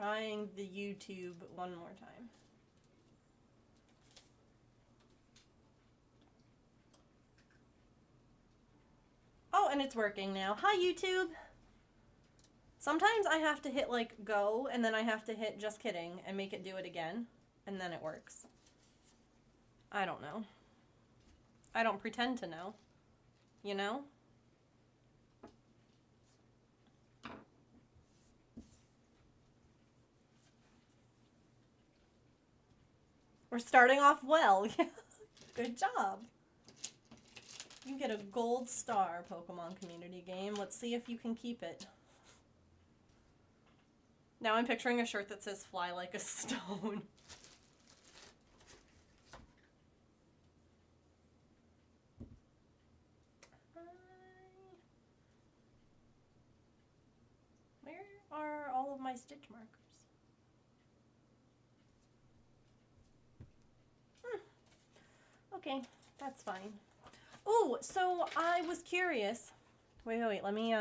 trying the YouTube one more time. Oh, and it's working now. Hi, YouTube. Sometimes I have to hit, like, go, and then I have to hit just kidding and make it do it again, and then it works. I don't know. I don't pretend to know. You know? We're starting off well. Good job. You get a gold star, Pokemon community game. Let's see if you can keep it. Now I'm picturing a shirt that says fly like a stone. Where are all of my stitch markers? Okay, that's fine. Oh, so I was curious. Wait, let me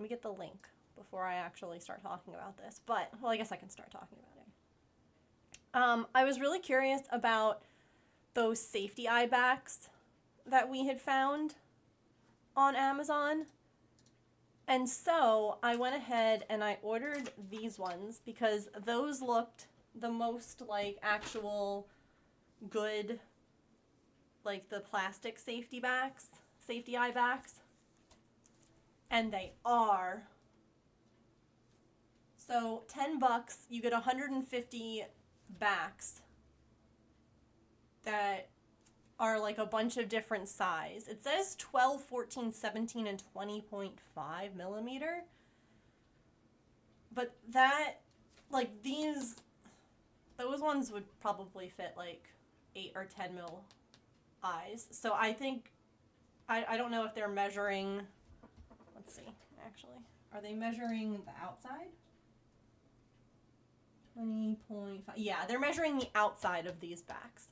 get the link before I actually start talking about this. But, well, I guess I can start talking about it. I was really curious about those safety eye backs that we had found on Amazon. And so I went ahead and I ordered these ones because those looked the most like actual good, like the plastic safety eye backs. And they are. So $10, you get 150 backs that are like a bunch of different size. It says 12, 14, 17, and 20.5 millimeter. But that, like those ones would probably fit like 8 or 10 mil eyes. So I think, I don't know if they're measuring, let's see, actually. Are they measuring the outside? 20.5, yeah, they're measuring the outside of these backs.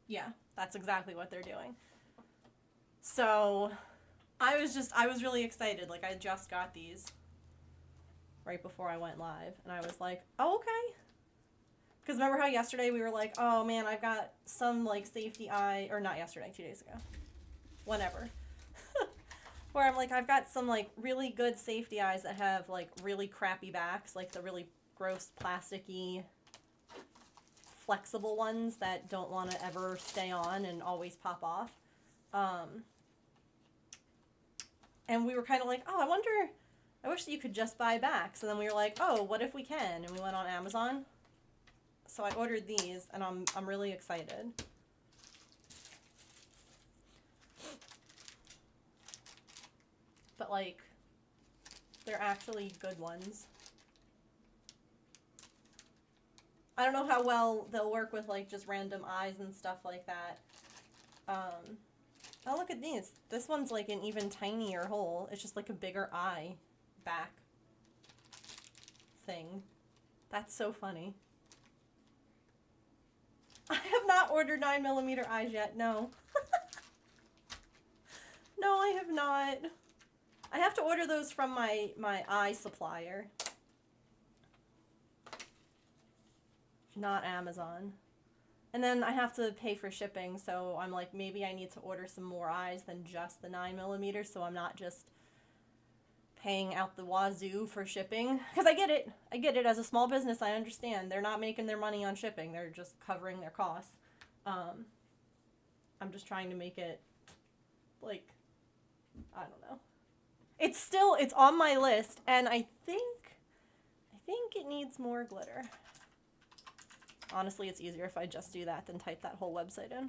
Yeah, that's exactly what they're doing. So I was really excited. Like, I just got these right before I went live, and I was like, oh, okay. Because remember how yesterday we were like, oh man, I've got some like safety eye, or not yesterday, 2 days ago, whenever, where I'm like, I've got some like really good safety eyes that have like really crappy backs, like the really gross plasticky flexible ones that don't want to ever stay on and always pop off. And we were kind of like, oh, I wish that you could just buy backs. And then we were like, oh, what if we can? And we went on Amazon. So I ordered these, and I'm really excited. But like, they're actually good ones. I don't know how well they'll work with like just random eyes and stuff like that. Oh, look at these. This one's like an even tinier hole. It's just like a bigger eye back thing. That's so funny. I have not ordered 9mm eyes yet, no. No, I have not. I have to order those from my eye supplier. Not Amazon. And then I have to pay for shipping, so I'm like, maybe I need to order some more eyes than just the 9mm, so I'm not just paying out the wazoo for shipping. Because I get it. As a small business, I understand. They're not making their money on shipping. They're just covering their costs. I'm just trying to make it, like, I don't know. It's on my list, and I think it needs more glitter. Honestly, it's easier if I just do that than type that whole website in.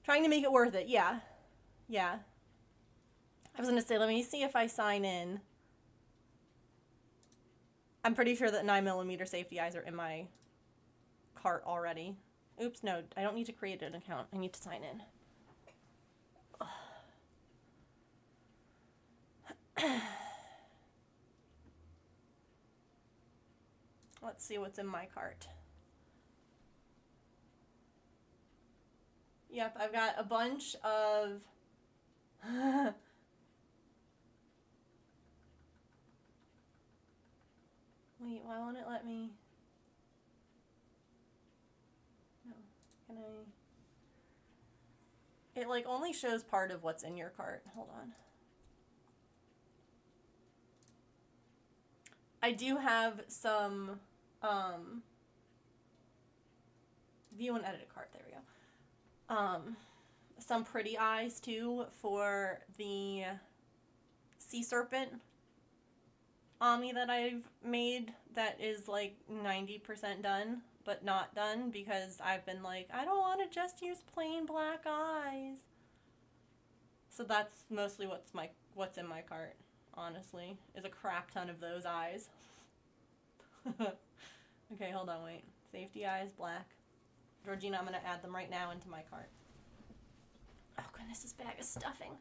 Trying to make it worth it, yeah. Yeah. I was going to say, let me see if I sign in. I'm pretty sure that 9mm safety eyes are in my cart already. Oops, no, I don't need to create an account. I need to sign in. Let's see what's in my cart. Yep, I've got a bunch of Wait, why won't it let me? No, can I? It like only shows part of what's in your cart. Hold on. I do have some view and edit a cart. There we go. Some pretty eyes too for the sea serpent Ami that I've made that is like 90% done, but not done because I've been like, I don't want to just use plain black eyes. So that's mostly what's in my cart, honestly, is a crap ton of those eyes. Okay, hold on, wait. Safety eyes, black. Georgina, I'm going to add them right now into my cart. Oh goodness, this bag is stuffing.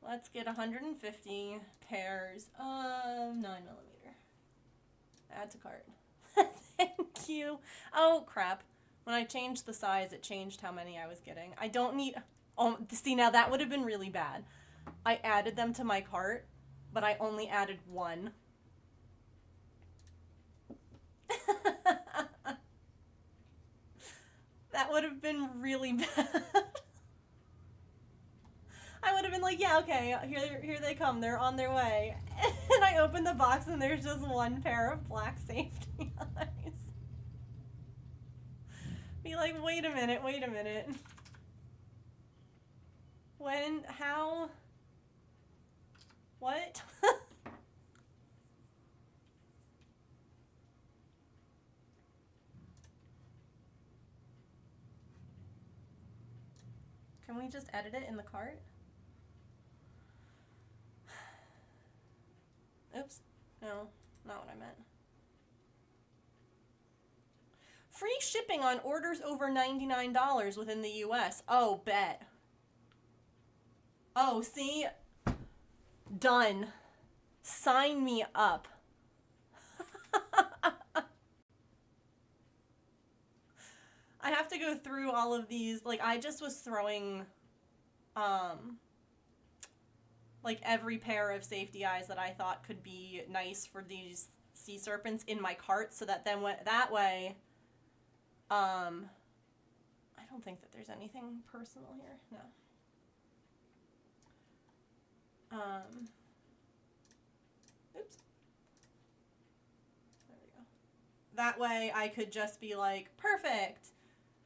Let's get 150 pairs of 9mm. Add to cart. Thank you. Oh crap. When I changed the size, it changed how many I was getting. I don't need... Oh, see, now that would have been really bad. I added them to my cart, but I only added one. That would have been really bad. I would have been like, yeah, okay, here they come. They're on their way. And I opened the box and there's just one pair of black safety eyes. Be like, wait a minute. When, how, what? Can we just edit it in the cart? Oops. No, not what I meant. Free shipping on orders over $99 within the US. Oh, bet. Oh, see? Done. Sign me up. I have to go through all of these. Like, I just was throwing, like, every pair of safety eyes that I thought could be nice for these sea serpents in my cart so that then that way, I don't think that there's anything personal here. No. Oops. There we go. That way I could just be like, perfect.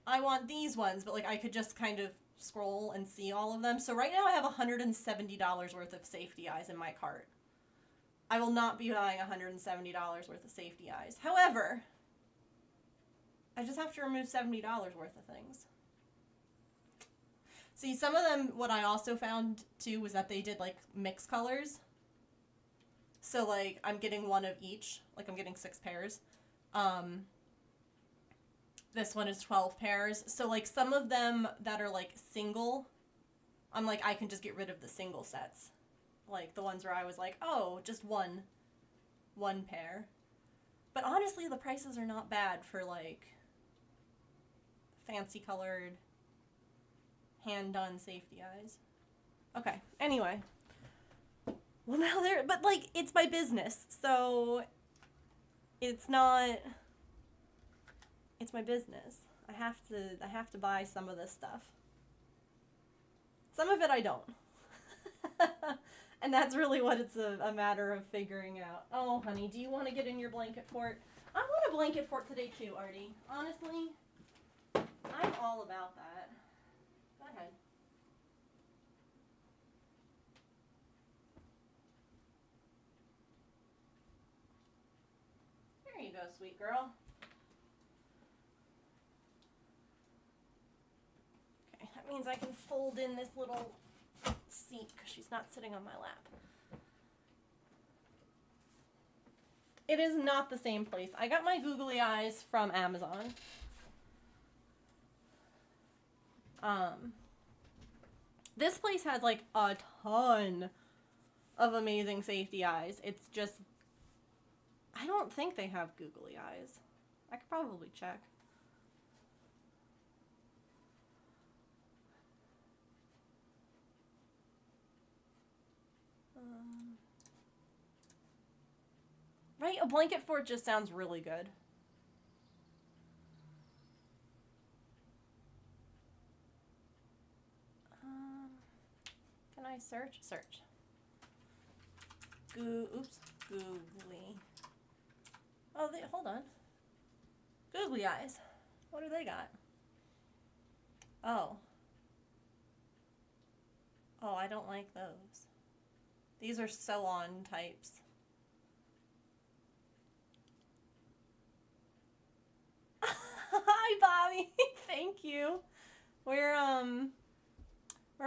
I want these ones, but like I could just kind of scroll and see all of them. So right now I have $170 worth of safety eyes in my cart. I will not be buying $170 worth of safety eyes. However, I just have to remove $70 worth of things. See, some of them, what I also found too was that they did like mixed colors. So like I'm getting one of each, like I'm getting 6 pairs. This one is 12 pairs. So like some of them that are like single, I'm like, I can just get rid of the single sets. Like the ones where I was like, oh, just one pair. But honestly, the prices are not bad for like fancy colored, hand-done safety eyes. Okay, anyway. Well, now but like, it's my business, so it's not, it's my business. I have to buy some of this stuff. Some of it I don't. And that's really what it's a matter of figuring out. Oh, honey, do you want to get in your blanket fort? I want a blanket fort today too, Artie. Honestly, I'm all about that. Go ahead. There you go, sweet girl. Okay, that means I can fold in this little seat because she's not sitting on my lap. It is not the same place. I got my googly eyes from Amazon. This place has like a ton of amazing safety eyes. It's just, I don't think they have googly eyes. I could probably check. Right? A blanket fort just sounds really good. Can I search? Search. Oops. Googly. Oh, hold on. Googly eyes. What do they got? Oh. Oh, I don't like those. These are sew-on types. Hi, Bobby. Thank you. We're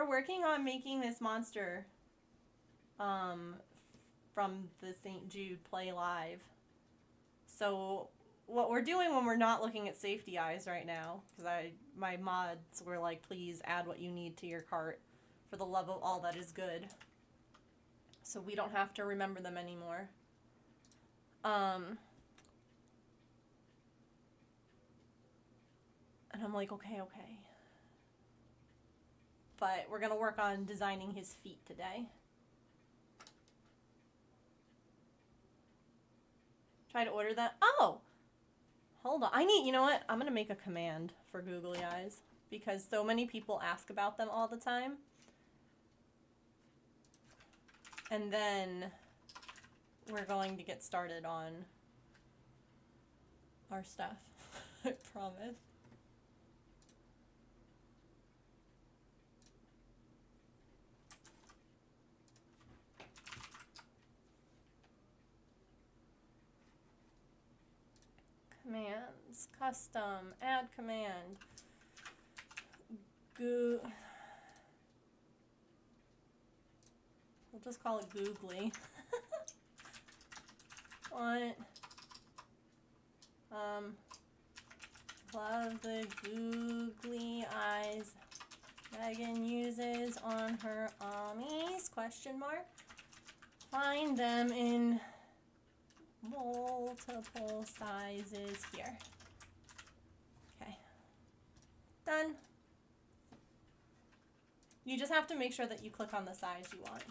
working on making this monster from the St. Jude Play Live. So what we're doing when we're not looking at safety eyes right now, because my mods were like, please add what you need to your cart for the love of all that is good, so we don't have to remember them anymore. And I'm like, okay. But we're gonna work on designing his feet today. Try to order that. Oh! Hold on. You know what? I'm gonna make a command for Googly Eyes because so many people ask about them all the time. And then we're going to get started on our stuff. I promise. Commands, custom, add command, we'll just call it Googly. What? Love the googly eyes Megan uses on her Amis, question mark. Find them in multiple sizes here. Okay. Done. You just have to make sure that you click on the size you want.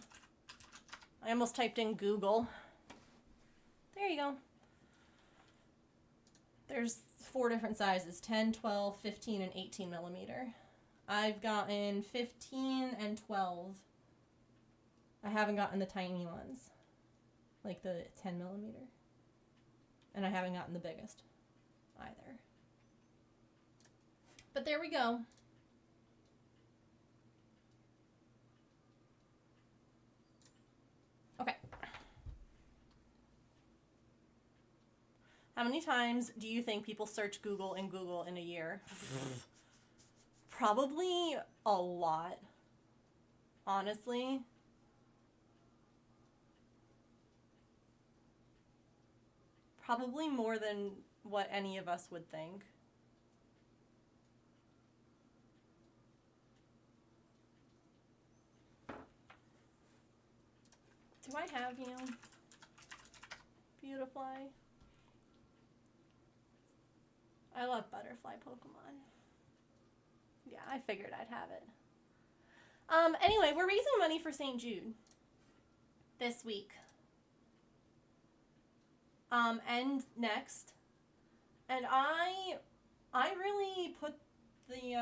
I almost typed in Google. There you go. There's 4 different sizes, 10, 12, 15, and 18 millimeter. I've gotten 15 and 12. I haven't gotten the tiny ones, like the 10 millimeter. And I haven't gotten the biggest either. But there we go. Okay. How many times do you think people search Google in a year? Probably a lot. Honestly. Probably more than what any of us would think. Do I have you? Beautifly. I love butterfly Pokemon. Yeah, I figured I'd have it. Anyway, we're raising money for St. Jude this week. And next. And I really put the,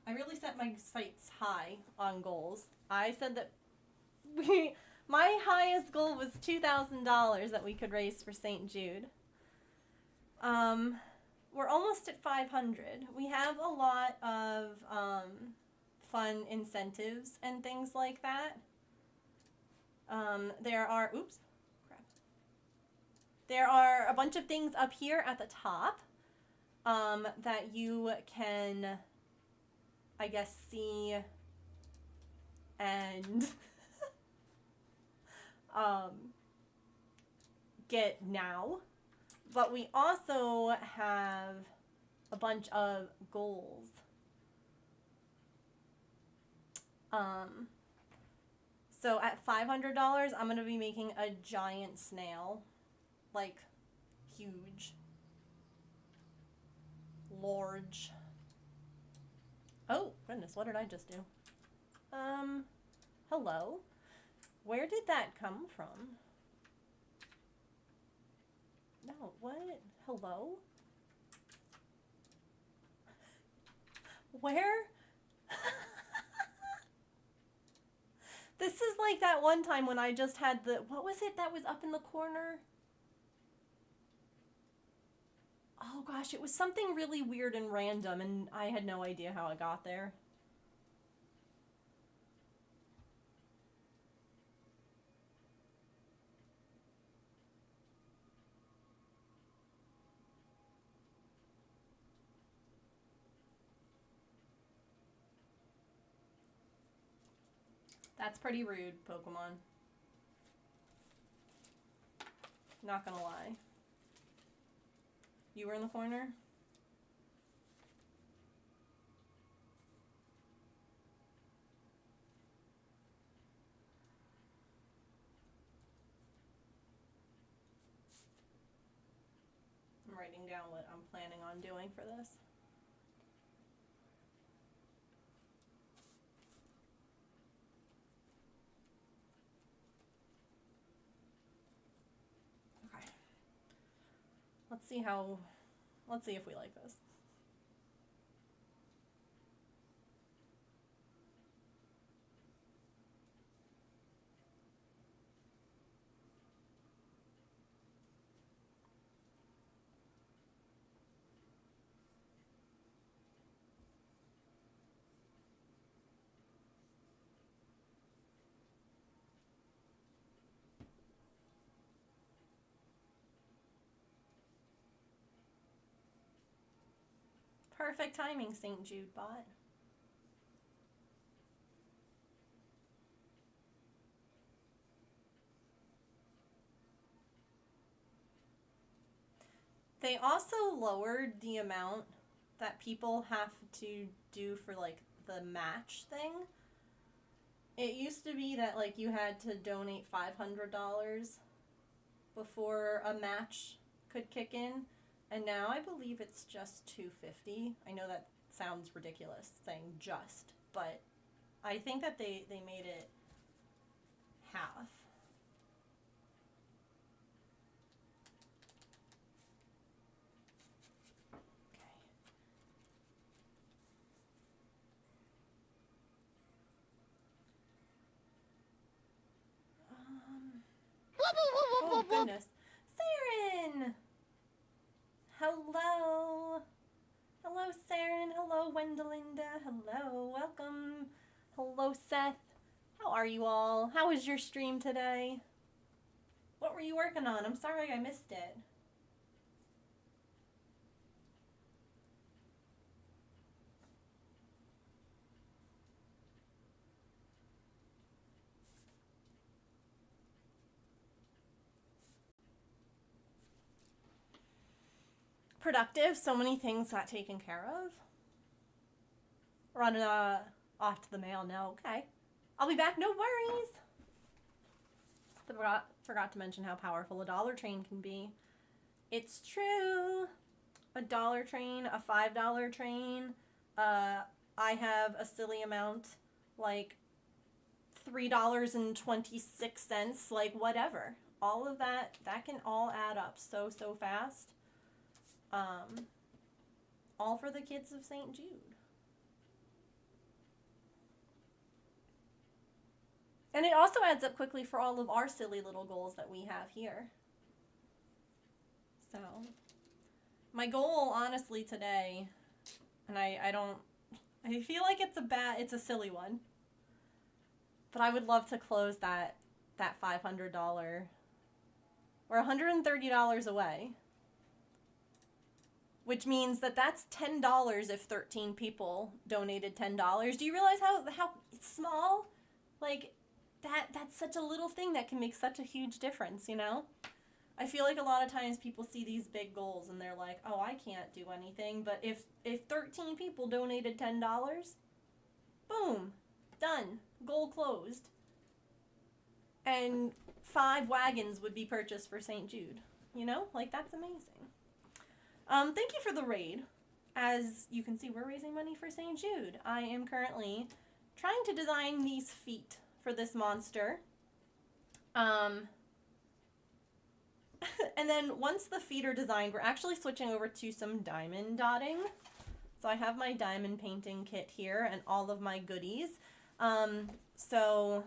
I really set my sights high on goals. I said that my highest goal was $2,000 that we could raise for St. Jude. We're almost at 500. We have a lot of fun incentives and things like that. There are a bunch of things up here at the top that you can, I guess, see and get now. But we also have a bunch of goals. So at $500, I'm going to be making a giant snail. Like, huge. Large. Oh, goodness, what did I just do? Hello? Where did that come from? No, what? Hello? Where? This is like that one time when I just had the, what was it that was up in the corner? Oh gosh, it was something really weird and random, and I had no idea how it got there. That's pretty rude, Pokemon. Not gonna lie. You were in the corner? I'm writing down what I'm planning on doing for this. Okay. Let's see if we like this. Perfect timing, St. Jude bot. They also lowered the amount that people have to do for like the match thing. It used to be that like you had to donate $500 before a match could kick in, and now I believe it's just $250. I know that sounds ridiculous saying just, but I think that they made it half. Oh goodness. Saren! Hello! Hello, Saren. Hello, Wendelinda. Hello, welcome. Hello, Seth. How are you all? How was your stream today? What were you working on? I'm sorry I missed it. Productive. So many things got taken care of. Running off to the mail now. Okay. I'll be back. No worries. Forgot to mention how powerful a dollar train can be. It's true. A dollar train, a $5 train. I have a silly amount, like $3.26, like whatever. All of that can all add up so fast. All for the kids of St. Jude. And it also adds up quickly for all of our silly little goals that we have here. So, my goal, honestly, today, and I feel like it's a silly one, but I would love to close that $500 or $130 away, which means that's $10 if 13 people donated $10. Do you realize how small, like, that's such a little thing that can make such a huge difference, you know? I feel like a lot of times people see these big goals and they're like, oh, I can't do anything. But if 13 people donated $10, boom, done, goal closed. And 5 wagons would be purchased for St. Jude. You know, like, that's amazing. Thank you for the raid. As you can see, we're raising money for St. Jude. I am currently trying to design these feet for this monster. And then once the feet are designed, we're actually switching over to some diamond dotting. So I have my diamond painting kit here and all of my goodies. So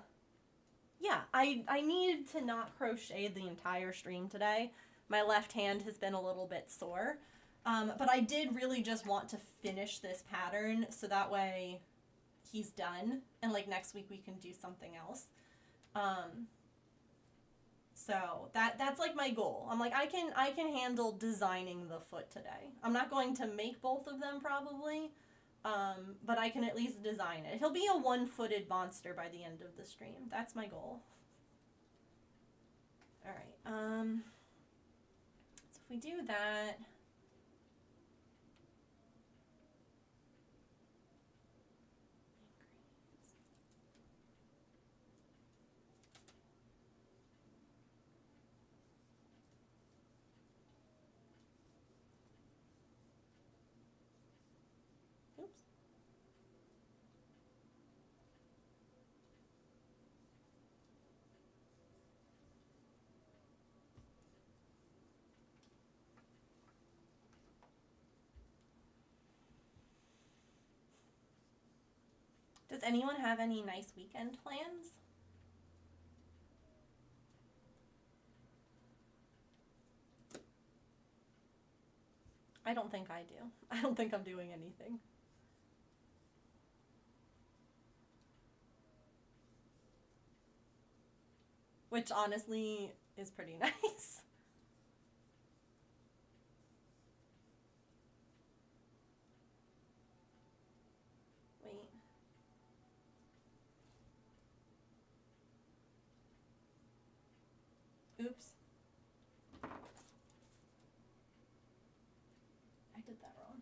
yeah, I needed to not crochet the entire stream today. My left hand has been a little bit sore. But I did really just want to finish this pattern so that way he's done. And like next week we can do something else. So that's like my goal. I'm like, I can handle designing the foot today. I'm not going to make both of them probably, but I can at least design it. He'll be a one-footed monster by the end of the stream. That's my goal. All right. So if we do that. Does anyone have any nice weekend plans? I don't think I do. I don't think I'm doing anything. Which honestly is pretty nice. Wait. Oops. I did that wrong.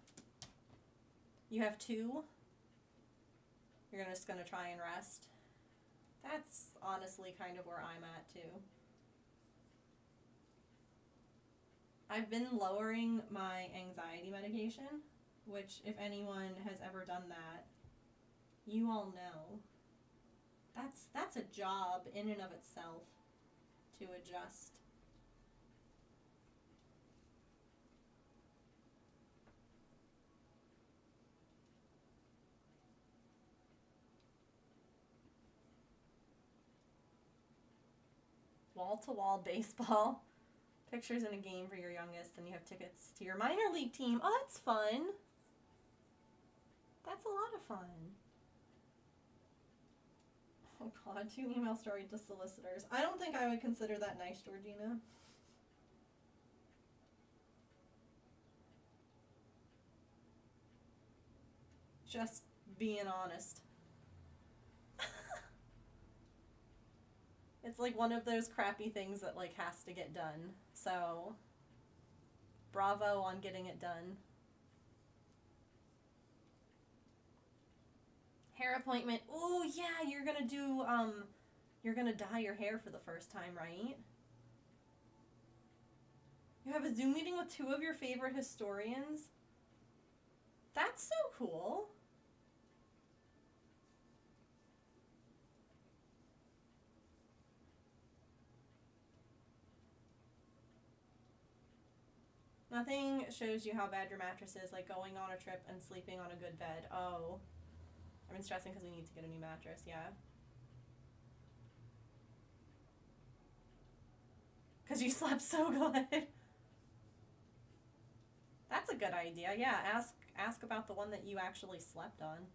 You have 2? You're just gonna try and rest? That's honestly kind of where I'm at too. I've been lowering my anxiety medication, which if anyone has ever done that, you all know. That's a job in and of itself to adjust. Wall-to-wall baseball. Pictures in a game for your youngest, and you have tickets to your minor league team. Oh, that's fun. That's a lot of fun. Oh God, 2 email story to solicitors. I don't think I would consider that nice, Georgina. Just being honest. It's like one of those crappy things that like has to get done. So, bravo on getting it done. Hair appointment. Oh yeah, you're gonna do you're gonna dye your hair for the first time, right? You have a Zoom meeting with 2 of your favorite historians? That's so cool. Nothing shows you how bad your mattress is, like going on a trip and sleeping on a good bed. Oh. I've been stressing because we need to get a new mattress, yeah. Because you slept so good. That's a good idea, yeah. Ask about the one that you actually slept on.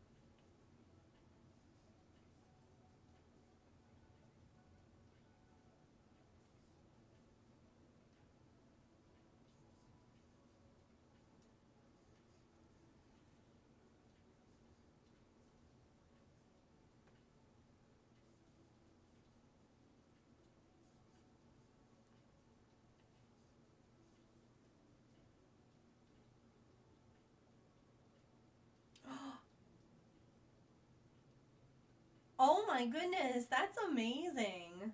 Oh my goodness, that's amazing.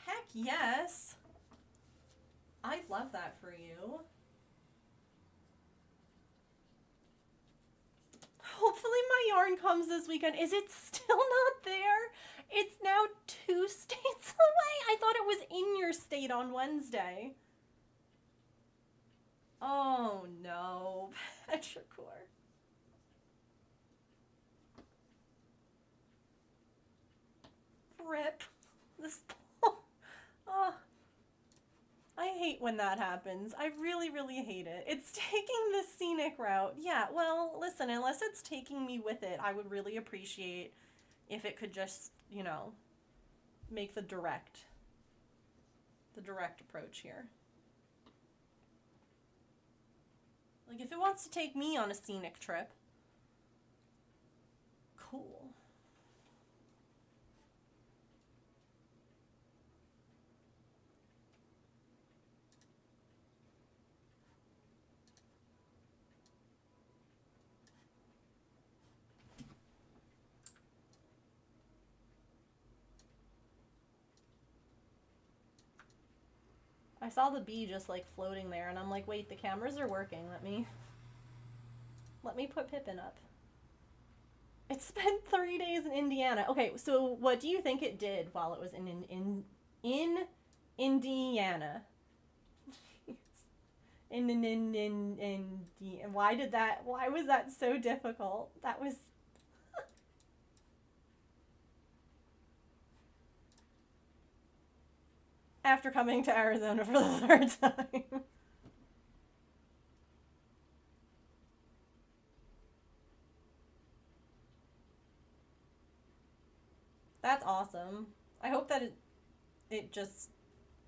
Heck yes. I love that for you. Hopefully my yarn comes this weekend. Is it still not there? It's now 2 states away. I thought it was in your state on Wednesday. Oh no, Petrichor. Rip. This. Oh. I hate when that happens. I really, really hate it. It's taking the scenic route. Yeah, well, listen, unless it's taking me with it, I would really appreciate if it could just, you know, make the direct approach here. Like, if it wants to take me on a scenic trip, cool. I saw the bee just like floating there and I'm like, wait, the cameras are working. Let me put Pippin up. It spent 3 days in Indiana. Okay, so what do you think it did while it was in Indiana? Why was that so difficult? That was after coming to Arizona for the 3rd time. That's awesome. I hope that it just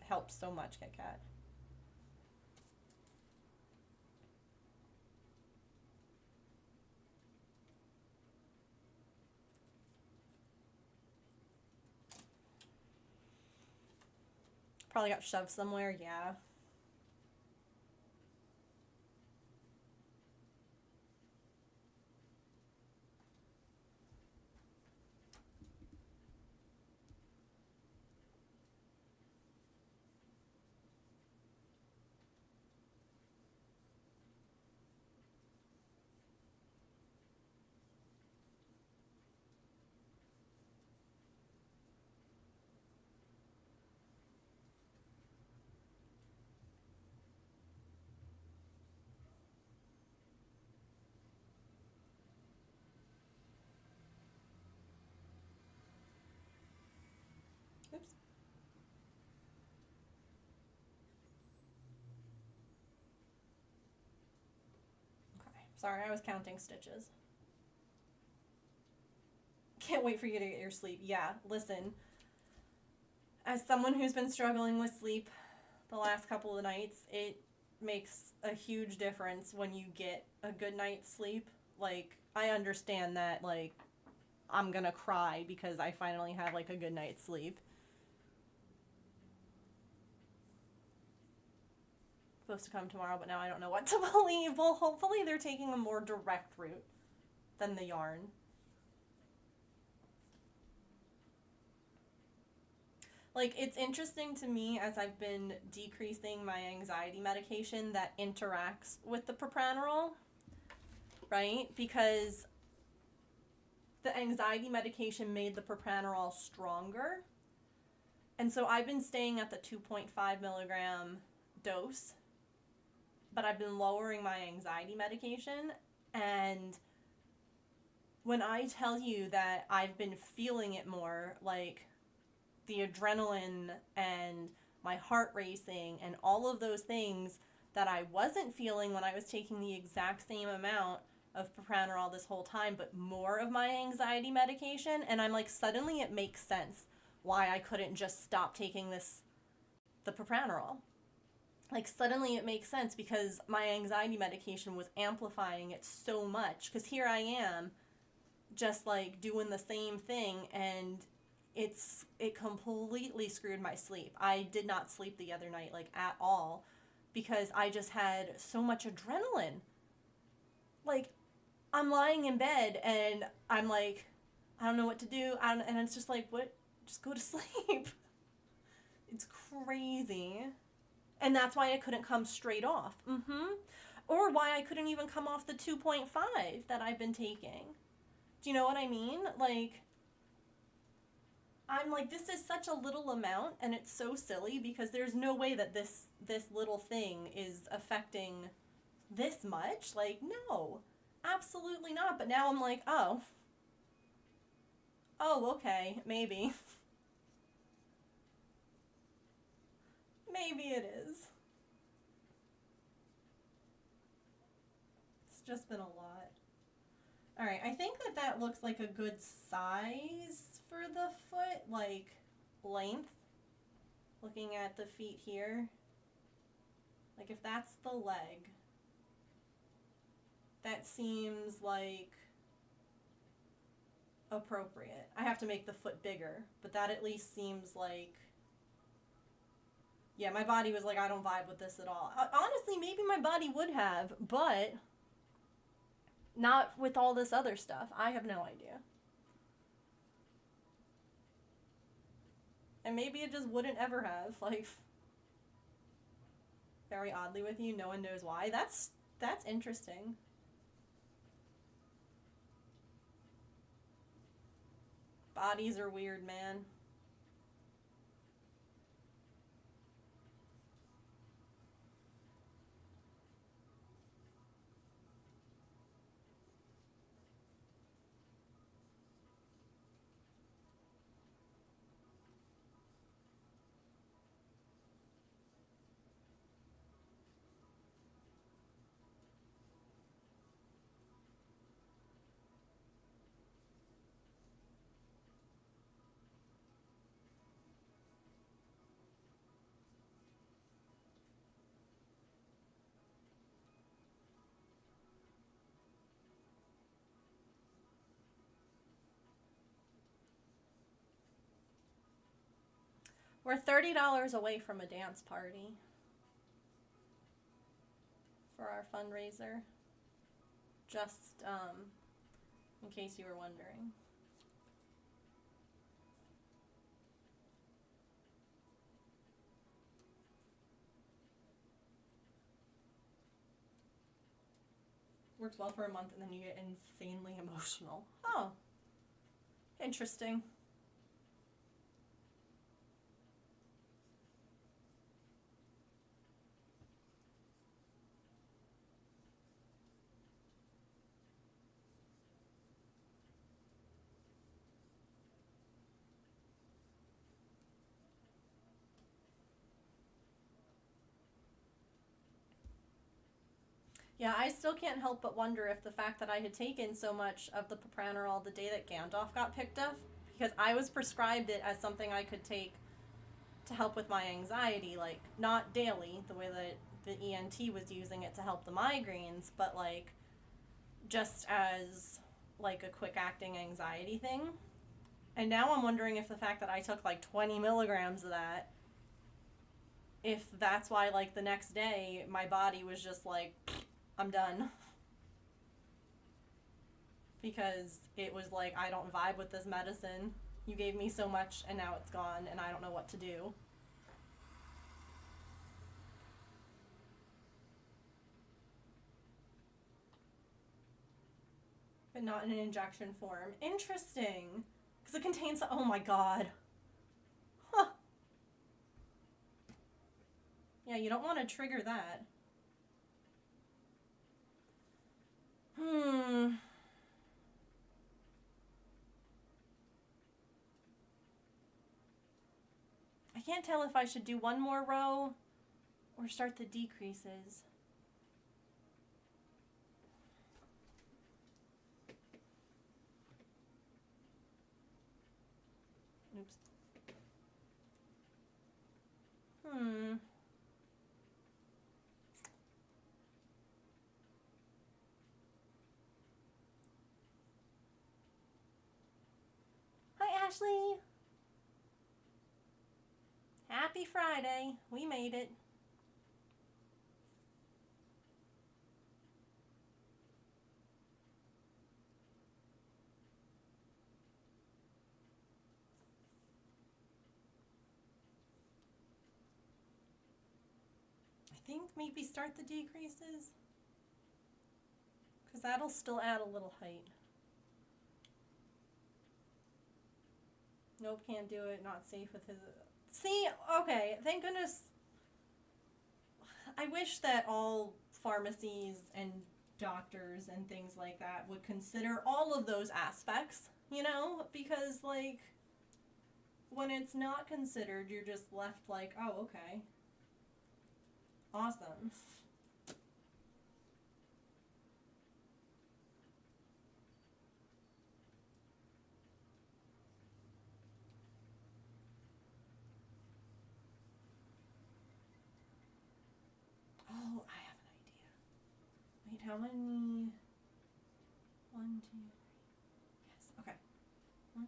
helps so much, Kit Kat. Probably got shoved somewhere, yeah. Oops. Okay, sorry, I was counting stitches. Can't wait for you to get your sleep. Yeah, listen. As someone who's been struggling with sleep the last couple of nights, it makes a huge difference when you get a good night's sleep. Like, I understand that, like, I'm gonna cry because I finally have, like, a good night's sleep. Supposed to come tomorrow, but now I don't know what to believe. Well, hopefully they're taking a more direct route than the yarn. Like, it's interesting to me as I've been decreasing my anxiety medication that interacts with the propranolol, right? Because the anxiety medication made the propranolol stronger. And so I've been staying at the 2.5 milligram dose, but I've been lowering my anxiety medication. And when I tell you that I've been feeling it more, like the adrenaline and my heart racing and all of those things that I wasn't feeling when I was taking the exact same amount of propranolol this whole time, but more of my anxiety medication, and I'm like, suddenly it makes sense why I couldn't just stop taking the propranolol. Like, suddenly it makes sense because my anxiety medication was amplifying it so much, because here I am just like doing the same thing, and it completely screwed my sleep. I did not sleep the other night, like, at all, because I just had so much adrenaline. Like, I'm lying in bed and I'm like, I don't know what to do, and it's just like, what? Just go to sleep. It's crazy. And that's why I couldn't come straight off. Or why I couldn't even come off the 2.5 that I've been taking. Do you know what I mean? Like, I'm like, this is such a little amount, and it's so silly because there's no way that this little thing is affecting this much. Like, no, absolutely not. But now I'm like, oh, okay, maybe. Maybe it is. It's just been a lot. All right, I think that looks like a good size for the foot, like length. Looking at the feet here. Like if that's the leg, that seems like appropriate. I have to make the foot bigger, but that at least seems like, yeah, my body was like, I don't vibe with this at all. Honestly, maybe my body would have, but not with all this other stuff. I have no idea. And maybe it just wouldn't ever have, like, very oddly with you. No one knows why. That's interesting. Bodies are weird, man. We're $30 away from a dance party for our fundraiser. Just in case you were wondering. Works well for a month and then you get insanely emotional. Oh, interesting. Yeah, I still can't help but wonder if the fact that I had taken so much of the propranolol the day that Gandalf got picked up, because I was prescribed it as something I could take to help with my anxiety, like not daily, the way that the ENT was using it to help the migraines, but like just as like a quick acting anxiety thing. And now I'm wondering if the fact that I took like 20 milligrams of that, if that's why like the next day my body was just like, I'm done. Because it was like, I don't vibe with this medicine. You gave me so much and now it's gone and I don't know what to do. But not in an injection form. Interesting. Because it contains, oh my god. Huh. Yeah, you don't want to trigger that. I can't tell if I should do one more row or start the decreases. Oops. Hi, Ashley. Happy Friday. We made it. I think maybe start the decreases, because that'll still add a little height. Nope, can't do it. Not safe with his... See, okay, thank goodness. I wish that all pharmacies and doctors and things like that would consider all of those aspects, you know? Because, like, when it's not considered, you're just left like, oh, okay. Awesome. Oh, I have an idea. Wait, how many? 1, 2, 3. Yes, okay. 1.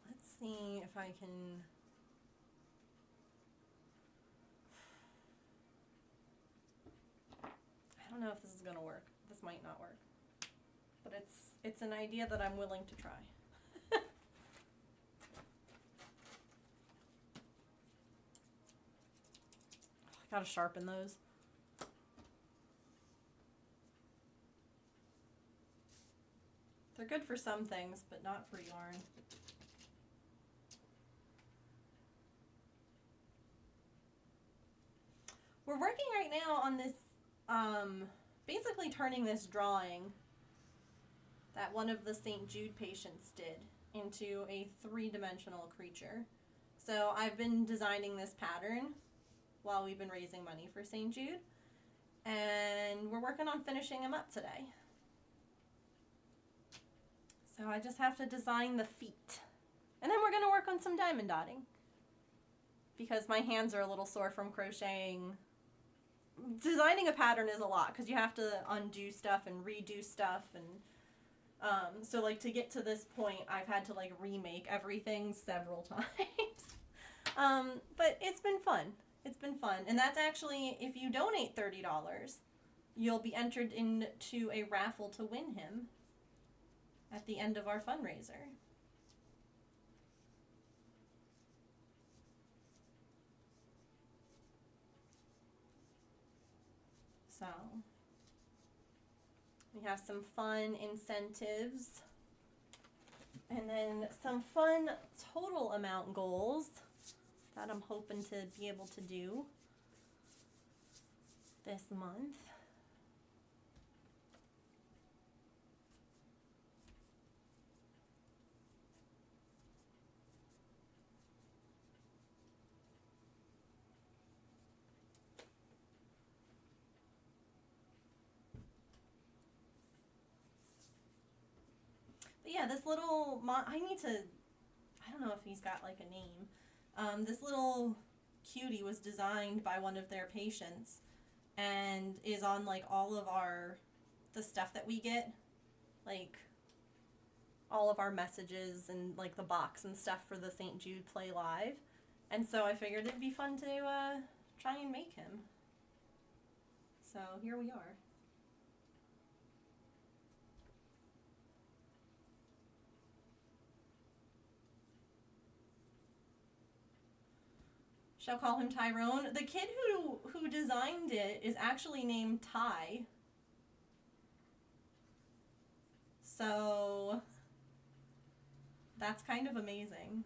Let's see if I can... I don't know if this is gonna work. This might not work. But it's an idea that I'm willing to try. I gotta sharpen those. They're good for some things, but not for yarn. We're working right now on this, basically turning this drawing that one of the St. Jude patients did into a 3-dimensional creature. So I've been designing this pattern while we've been raising money for St. Jude, and we're working on finishing him up today. So I just have to design the feet. And then we're going to work on some diamond dotting, because my hands are a little sore from crocheting. Designing a pattern is a lot, because you have to undo stuff and redo stuff, and so like to get to this point I've had to like remake everything several times. But it's been fun. It's been fun. And that's actually, if you donate $30, you'll be entered into a raffle to win him at the end of our fundraiser. So we have some fun incentives, and then some fun total amount goals that I'm hoping to be able to do this month. But yeah, this little, I don't know if he's got like a name. This little cutie was designed by one of their patients and is on like all of the stuff that we get, like all of our messages and like the box and stuff for the St. Jude Play Live. And so I figured it'd be fun to try and make him. So here we are. Shall call him Tyrone. The kid who designed it is actually named Ty. So that's kind of amazing.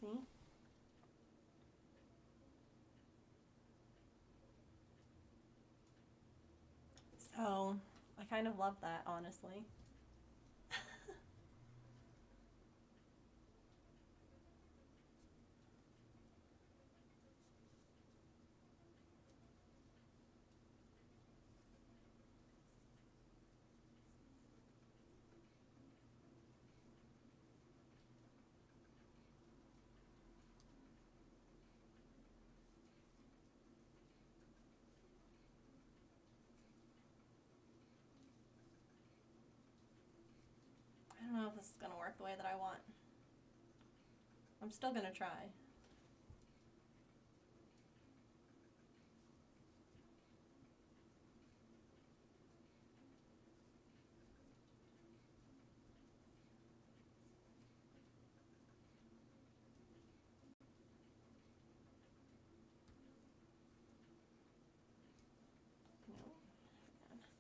See? So I kind of love that, honestly. I don't know if this is going to work the way that I want. I'm still gonna try. No. Okay.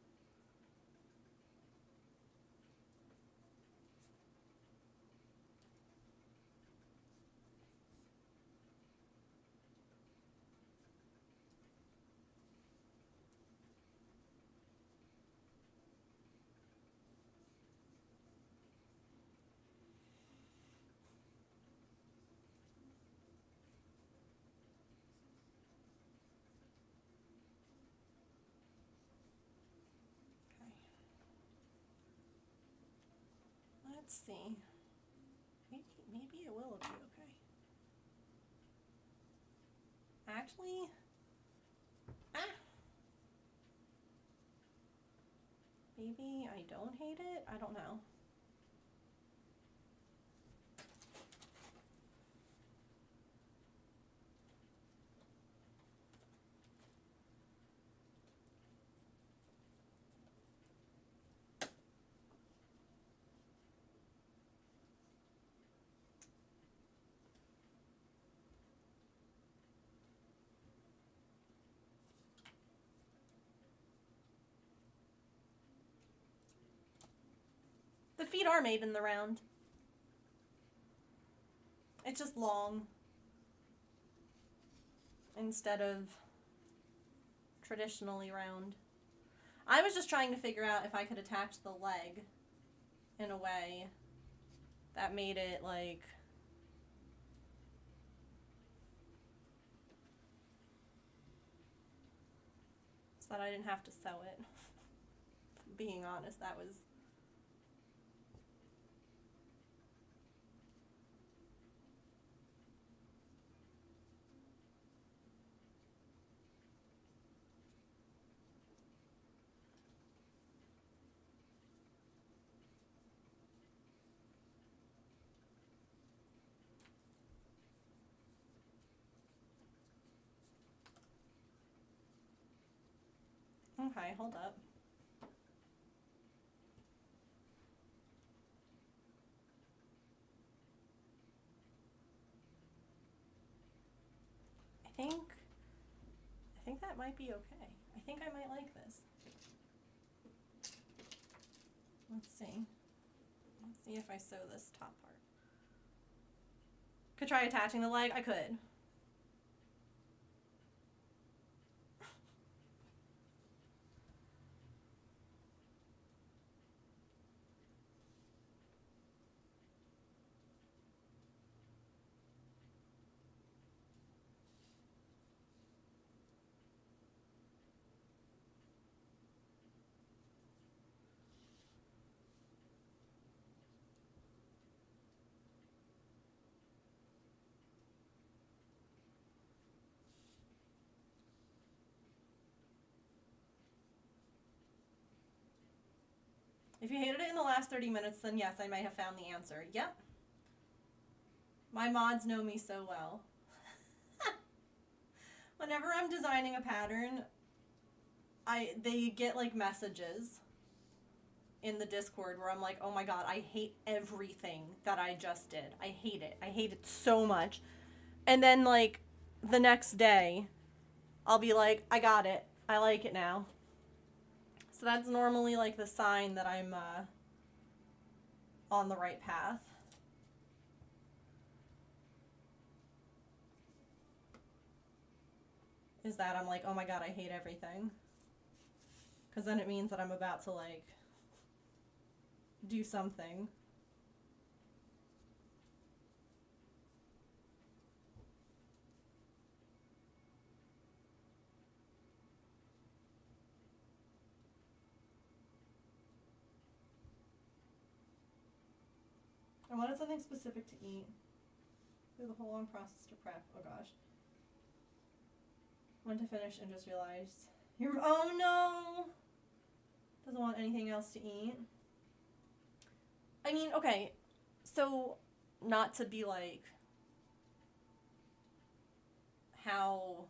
Let's see. Maybe it will be okay. Actually, maybe I don't hate it. I don't know. The feet are made in the round. It's just long instead of traditionally round. I was just trying to figure out if I could attach the leg in a way that made it like so that I didn't have to sew it. Being honest, that was okay, hold up. I think that might be okay. I think I might like this. Let's see. Let's see if I sew this top part. Could try attaching the leg. I could. If you hated it in the last 30 minutes, then yes, I may have found the answer. Yep. My mods know me so well. Whenever I'm designing a pattern, they get like messages in the Discord where I'm like, oh my god, I hate everything that I just did. I hate it. I hate it so much. And then like the next day, I'll be like, I got it. I like it now. So that's normally like the sign that I'm on the right path. Is that I'm like, oh my god, I hate everything. Because then it means that I'm about to like do something. I wanted something specific to eat. Through the whole long process to prep. Oh gosh. Went to finish and just realized oh no! Doesn't want anything else to eat. I mean, okay, so not to be like how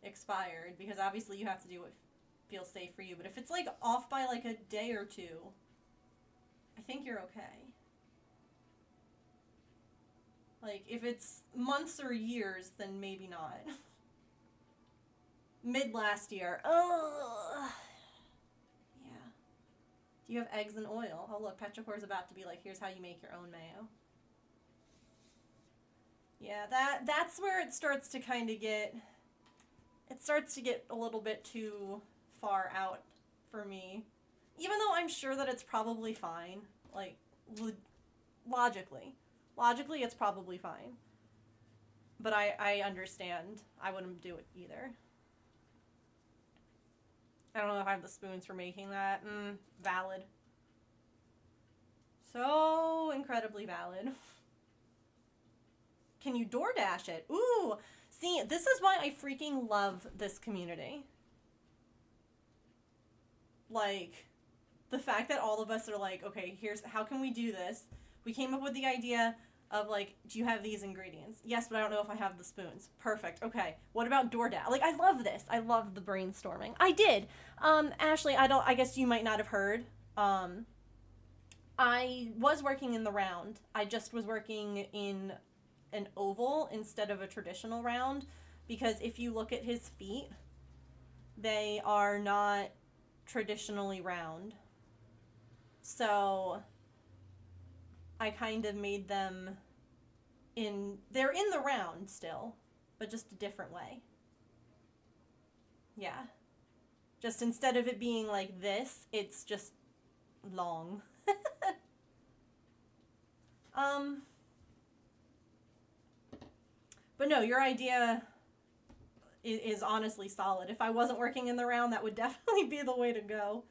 expired, because obviously you have to do what feels safe for you. But if it's like off by like a day or two, I think you're okay. Like if it's months or years, then maybe not. Mid last year. Ugh. Yeah. Do you have eggs and oil? Oh look, Petrichor's about to be like, here's how you make your own mayo. Yeah, that's where it starts to kind of get, it starts to get a little bit too far out for me. Even though I'm sure that it's probably fine. Like, logically. Logically, it's probably fine. But I understand. I wouldn't do it either. I don't know if I have the spoons for making that. Valid. So incredibly valid. Can you DoorDash it? Ooh! See, this is why I freaking love this community. Like, the fact that all of us are like, okay, here's, how can we do this? We came up with the idea of like, do you have these ingredients? Yes, but I don't know if I have the spoons. Perfect. Okay. What about DoorDash? Like, I love this. I love the brainstorming. I did. Ashley, I guess you might not have heard. I was working in the round. I just was working in an oval instead of a traditional round, because if you look at his feet, they are not traditionally round. So I kind of made them they're in the round still, but just a different way. Yeah. Just instead of it being like this, it's just long. But no, your idea is honestly solid. If I wasn't working in the round, that would definitely be the way to go.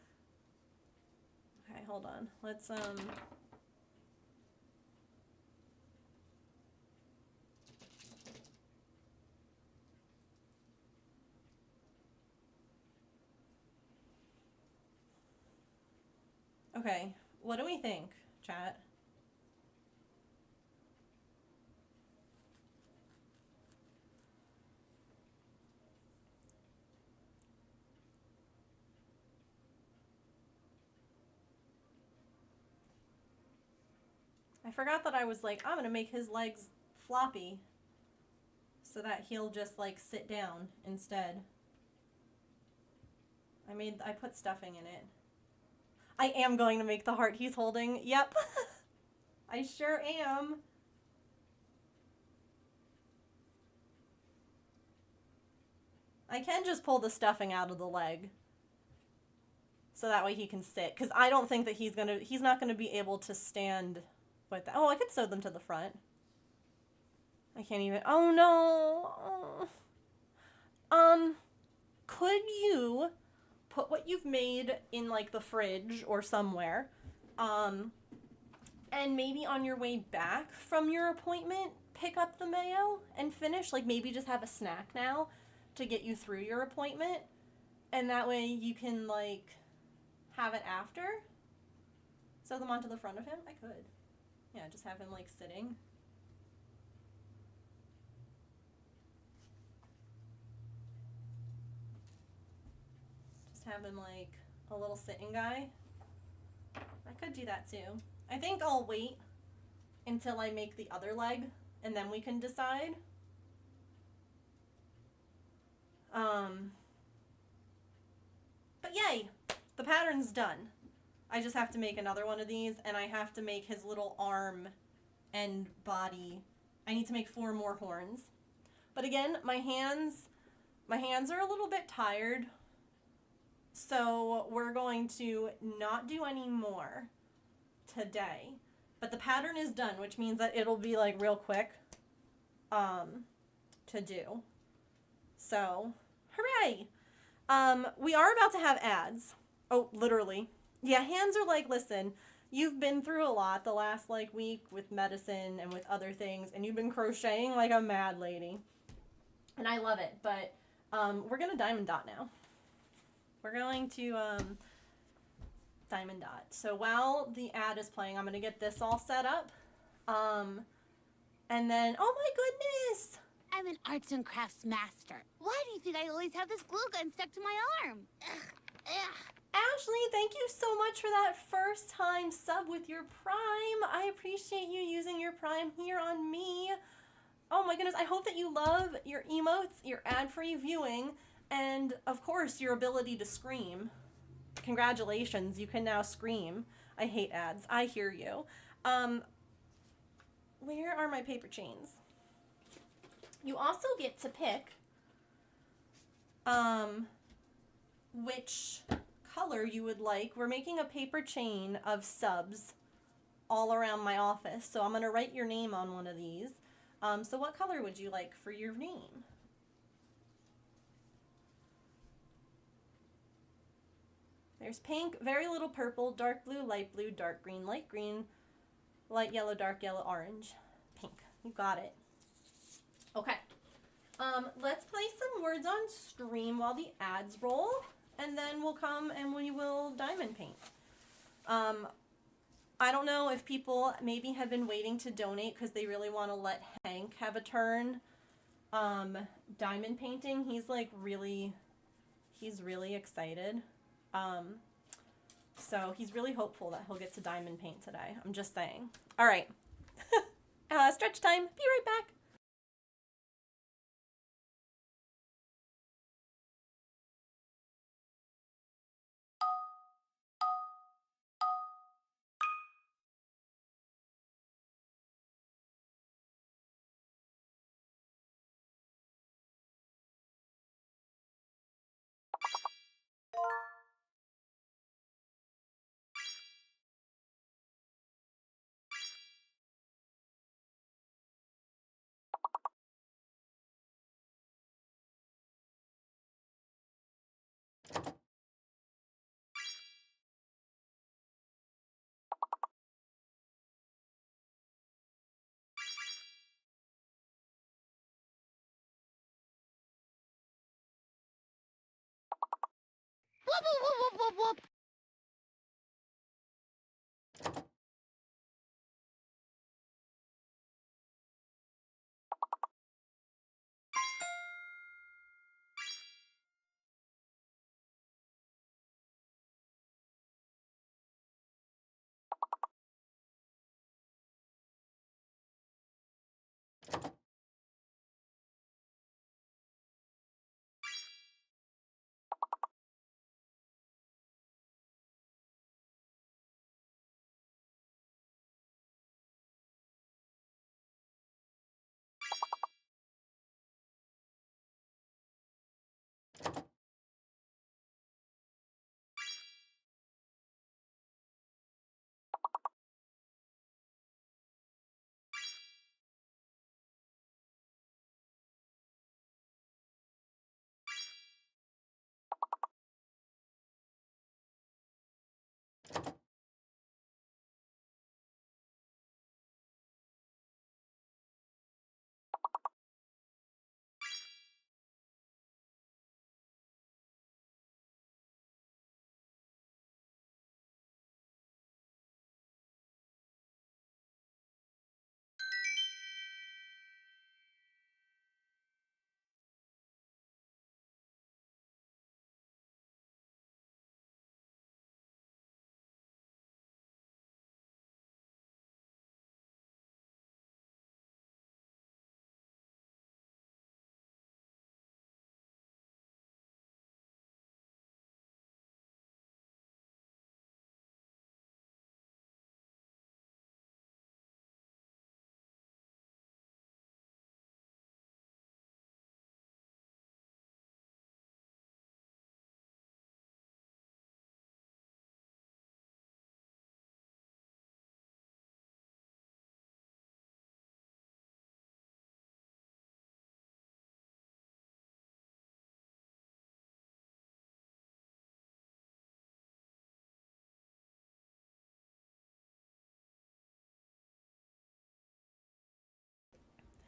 Okay, hold on. Let's, okay, what do we think, chat? I forgot that I was like, I'm gonna make his legs floppy so that he'll just like sit down instead. I put stuffing in it. I am going to make the heart he's holding. Yep. I sure am. I can just pull the stuffing out of the leg, so that way he can sit. Because I don't think that he's not gonna be able to stand with that. Oh, I could sew them to the front. I can't even, oh no. Could you put what you've made in like the fridge or somewhere, and maybe on your way back from your appointment, pick up the mayo and finish? Like maybe just have a snack now to get you through your appointment, and that way you can like have it after. Sew them onto the front of him? I could. Yeah, just have him like sitting. Just have him like a little sitting guy. I could do that too. I think I'll wait until I make the other leg and then we can decide. But yay! The pattern's done. I just have to make another one of these, and I have to make his little arm and body. I need to make 4 more horns. But again, my hands are a little bit tired, so we're going to not do any more today. But the pattern is done, which means that it'll be like real quick to do. So, hooray! We are about to have ads. Oh, literally. Yeah, hands are like, listen, you've been through a lot the last like week with medicine and with other things, and you've been crocheting like a mad lady. And I love it, but we're going to diamond dot now. We're going to diamond dot. So while the ad is playing, I'm going to get this all set up. And then, oh my goodness! I I'm an arts and crafts master. Why do you think I always have this glue gun stuck to my arm? Ashley, thank you so much for that first time sub with your Prime. I appreciate you using your Prime here on me. Oh my goodness, I hope that you love your emotes, your ad-free viewing, and of course your ability to scream. Congratulations, you can now scream. I hate ads. I hear you. Where are my paper chains? You also get to pick which color you would like. We're making a paper chain of subs all around my office, so I'm going to write your name on one of these. So what color would you like for your name? There's pink, very little purple, dark blue, light blue, dark green, light green, light yellow, dark yellow, orange, pink. You got it. Okay. Let's play some words on stream while the ads roll, and then we'll come and we will diamond paint. I don't know if people maybe have been waiting to donate because they really want to let Hank have a turn diamond painting. He's really excited. So he's really hopeful that he'll get to diamond paint today. I'm just saying. All right. Stretch time. Be right back. Whoop, whoop, whoop, whoop, whoop.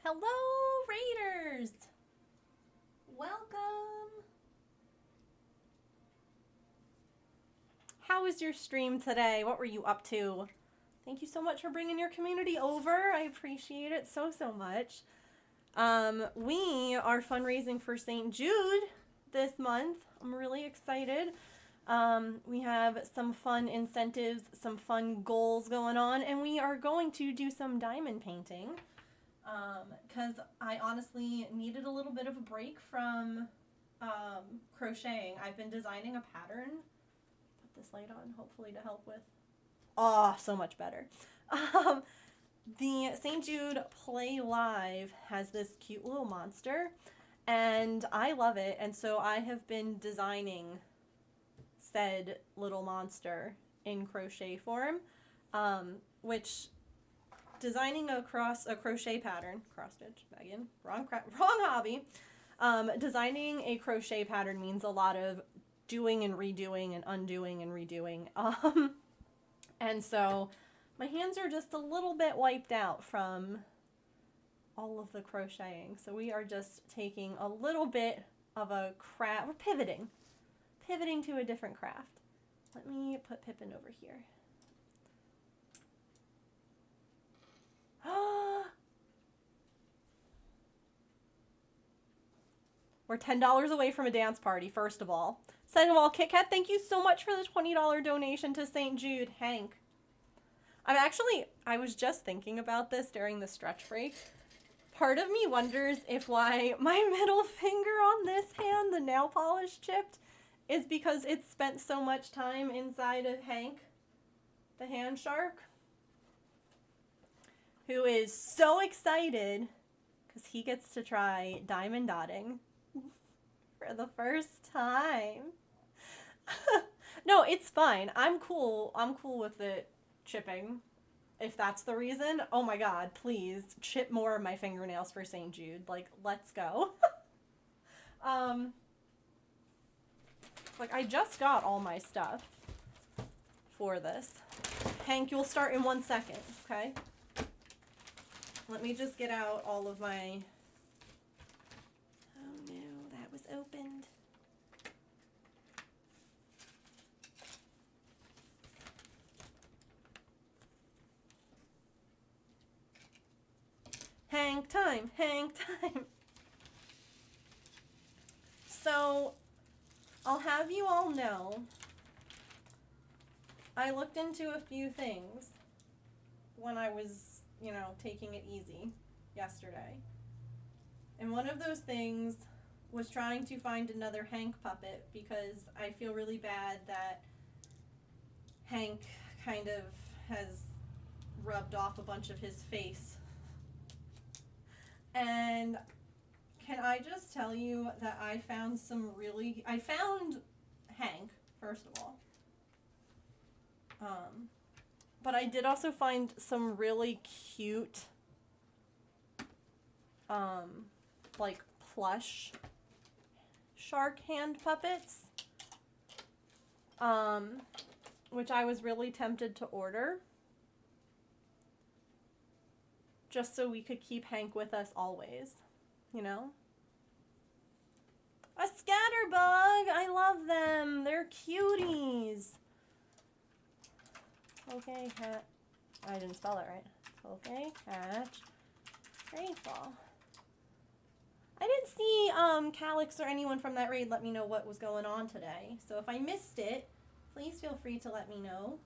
Hello, Raiders. Welcome. How was your stream today? What were you up to? Thank you so much for bringing your community over. I appreciate it so much. We are fundraising for St. Jude this month. I'm really excited. We have some fun incentives, some fun goals going on, and we are going to do some diamond painting. Because I honestly needed a little bit of a break from crocheting. I've been designing a pattern. Put this light on, hopefully to help with. Oh, so much better. The St. Jude Play Live has this cute little monster, and I love it. And so I have been designing said little monster in crochet form, which designing a crochet pattern, cross stitch, Megan, wrong hobby. Designing a crochet pattern means a lot of doing and redoing and undoing and redoing. And so my hands are just a little bit wiped out from all of the crocheting. So we are just taking a little bit of a craft, we're pivoting to a different craft. Let me put Pippin over here. We're $10 away from a dance party, first of all. Second of all, Kit Kat, thank you so much for the $20 donation to St. Jude. Hank. I was just thinking about this during the stretch break. Part of me wonders if why my middle finger on this hand, the nail polish chipped, is because it's spent so much time inside of Hank, the hand shark, who is so excited because he gets to try diamond dotting for the first time. No, it's fine. I'm cool with it chipping. If that's the reason, oh my god, please chip more of my fingernails for St. Jude. Like, let's go. Like, I just got all my stuff for this. Hank, you'll start in 1 second, okay? Let me just get out all of my... Oh no, that was opened. Hang time, hang time. So, I'll have you all know, I looked into a few things when I was, taking it easy yesterday. And one of those things was trying to find another Hank puppet because I feel really bad that Hank kind of has rubbed off a bunch of his face. And can I just tell you that I found Hank, first of all. But I did also find some really cute, like plush shark hand puppets, which I was really tempted to order. Just so we could keep Hank with us always, A scatterbug! I love them! They're cuties! Okay, cat. I didn't spell it right. Okay, catch. Great ball. I didn't see Calix or anyone from that raid let me know what was going on today. So if I missed it, please feel free to let me know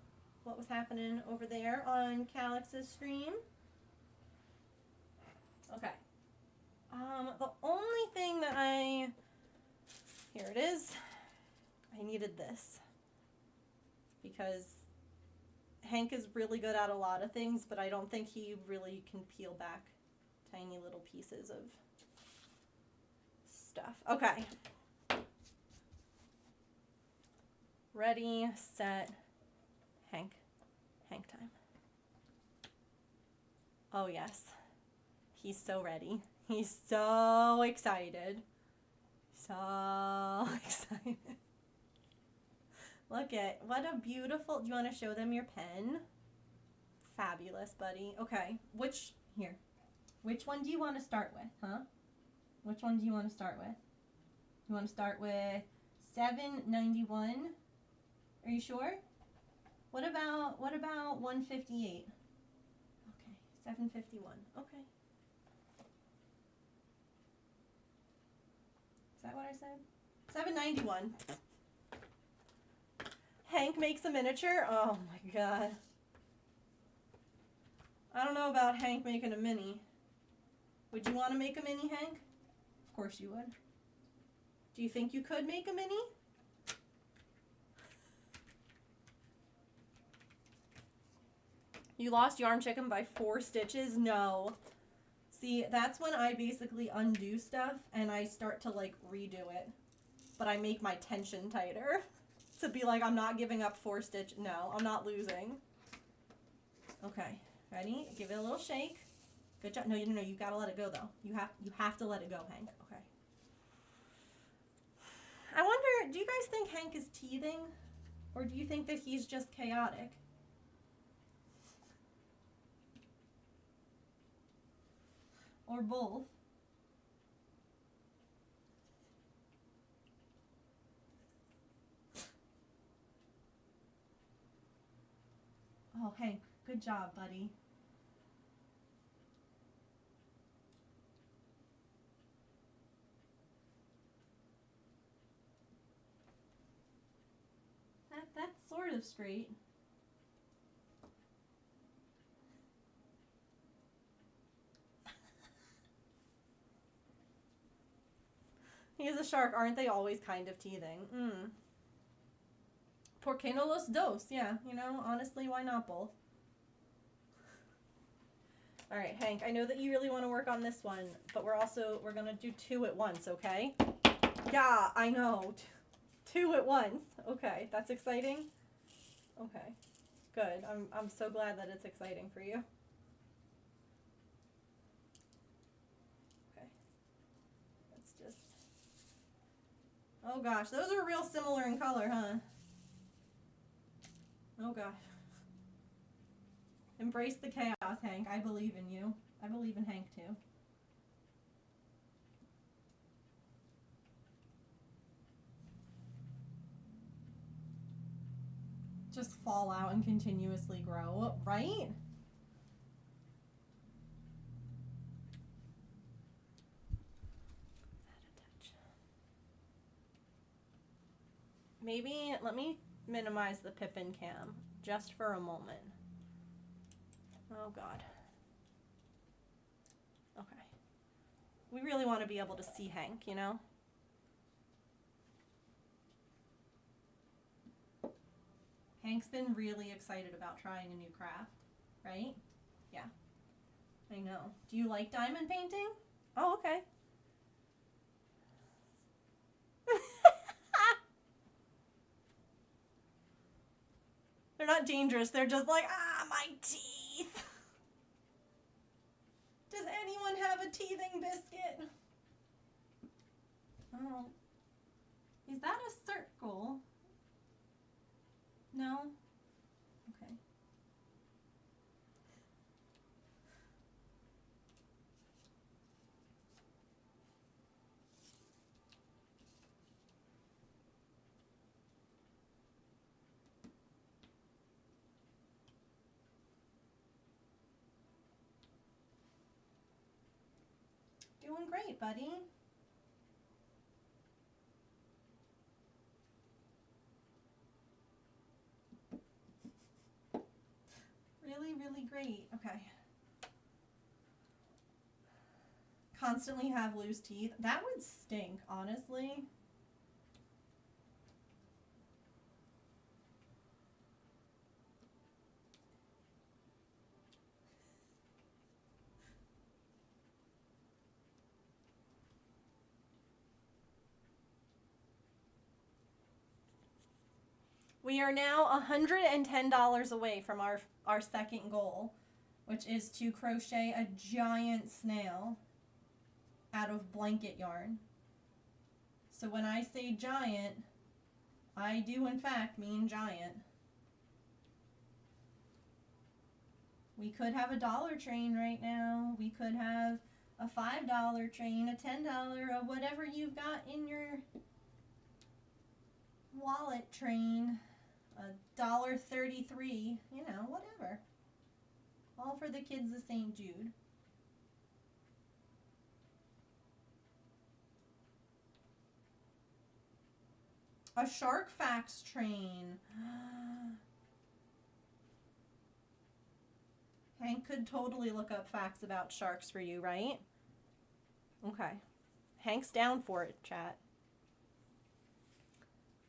what was happening over there on Calix's stream. Okay. The only thing that here it is. I needed this because Hank is really good at a lot of things, but I don't think he really can peel back tiny little pieces of stuff. Okay. Ready, set, Hank. Hank time. Oh, yes. He's so ready. He's so excited. So excited. Look at, what a beautiful, do you want to show them your pen? Fabulous, buddy. Okay, which one do you want to start with, huh? Which one do you want to start with? You want to start with 791? Are you sure? What about 158? Okay, 751. Okay. that what I said? 791. Hank makes a miniature? Oh my god. I don't know about Hank making a mini. Would you want to make a mini, Hank? Of course you would. Do you think you could make a mini? You lost Yarn Chicken by 4 stitches? No. See, that's when I basically undo stuff and I start to like redo it. But I make my tension tighter. To be like, I'm not giving up 4 stitch. No, I'm not losing. Okay, ready? Give it a little shake. Good job. No, you gotta let it go though. You have to let it go, Hank. Okay. I wonder, do you guys think Hank is teething? Or do you think that he's just chaotic? Or both? Oh, Hank, good job, buddy. That's sort of straight. He's a shark. Aren't they always kind of teething? ¿Por qué no los dos? Yeah, you know, honestly, why not both? All right, Hank, I know that you really want to work on this one, but we're going to do 2 at once, okay? Yeah, I know. 2 at once. Okay, that's exciting. Okay, good. I'm so glad that it's exciting for you. Okay, let's just... Oh gosh, those are real similar in color, huh? Oh gosh. Embrace the chaos, Hank. I believe in you. I believe in Hank too. Just fall out and continuously grow, right? Maybe, let me minimize the Pippin cam just for a moment. Oh God. Okay. We really want to be able to see Hank, you know? Hank's been really excited about trying a new craft, right? Yeah. I know. Do you like diamond painting? Oh, okay. They're not dangerous. They're just like, ah, my teeth. Does anyone have a teething biscuit? Oh. Is that a circle? No? Okay. Doing great, buddy. Really, really great. Okay. Constantly have loose teeth. That would stink, honestly. We are now $110 away from our second goal, which is to crochet a giant snail out of blanket yarn. So when I say giant, I do in fact mean giant. We could have a dollar train right now. We could have a $5 train, a $10, or whatever you've got in your wallet train. $1.33, you know, whatever. All for the kids of St. Jude. A shark facts train. Hank could totally look up facts about sharks for you, right? Okay. Hank's down for it, chat.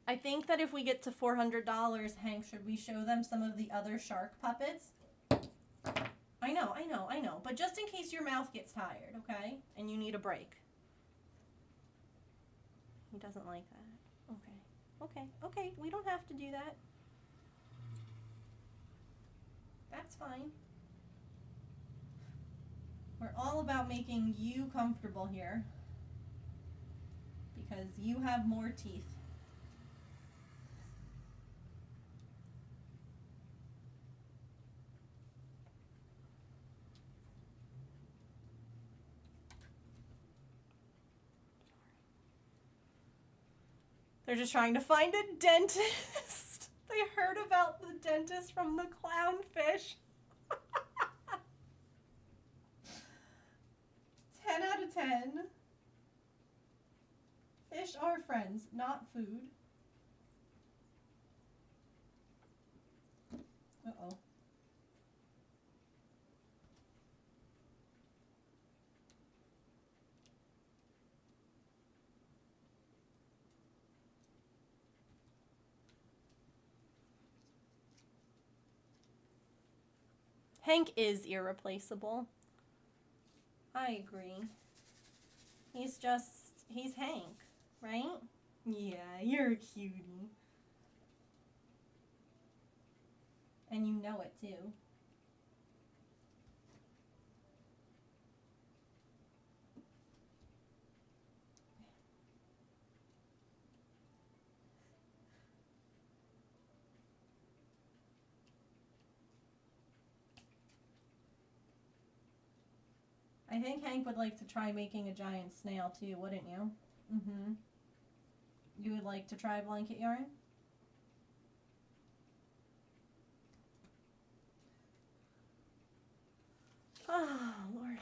I think that if we get to $400, Hank, should we show them some of the other shark puppets? I know. But just in case your mouth gets tired, okay? And you need a break. He doesn't like that. Okay. We don't have to do that. That's fine. We're all about making you comfortable here. Because you have more teeth. They're just trying to find a dentist. They heard about the dentist from the clownfish. 10 out of 10. Fish are friends, not food. Uh-oh. Hank is irreplaceable. I agree. He's Hank, right? Yeah, you're a cutie. And you know it too. I think Hank would like to try making a giant snail too, wouldn't you? Mm-hmm. You would like to try blanket yarn? Oh, Lord.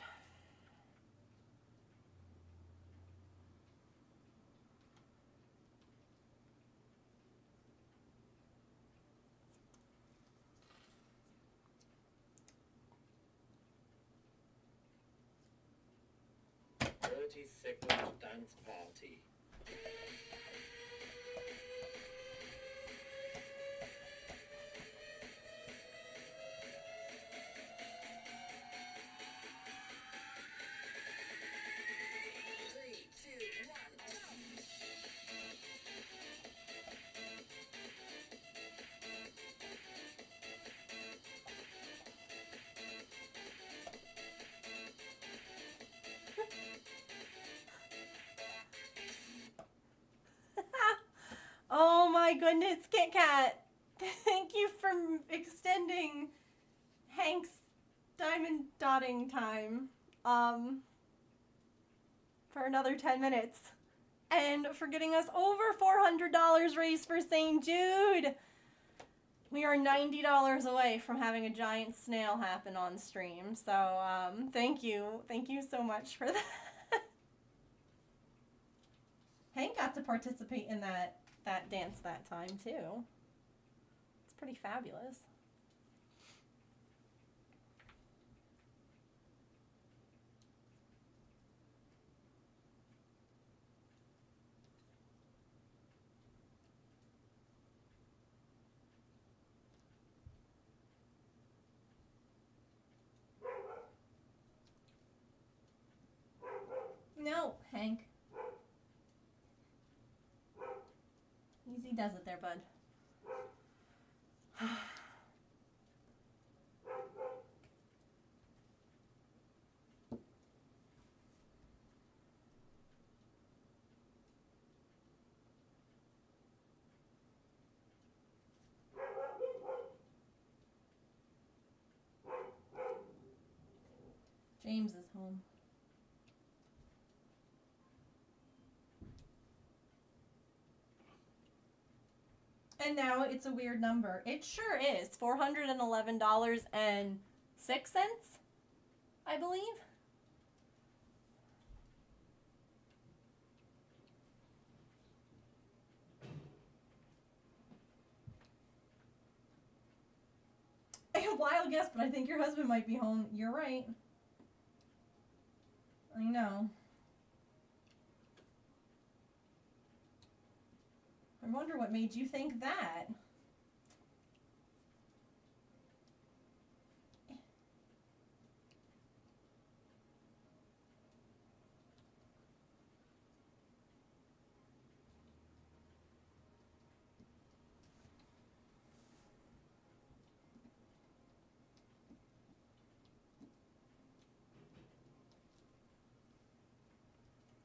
Second dance party. Oh my goodness, Kit Kat. Thank you for extending Hank's diamond dotting time for another 10 minutes. And for getting us over $400 raised for St. Jude. We are $90 away from having a giant snail happen on stream. So thank you. Thank you so much for that. Hank got to participate in that dance that time too. It's pretty fabulous. No, Hank. Easy does it there, bud. James is home. And now it's a weird number. It sure is. $411.06, I believe. wild guess, but I think your husband might be home. You're right. I know. I wonder what made you think that.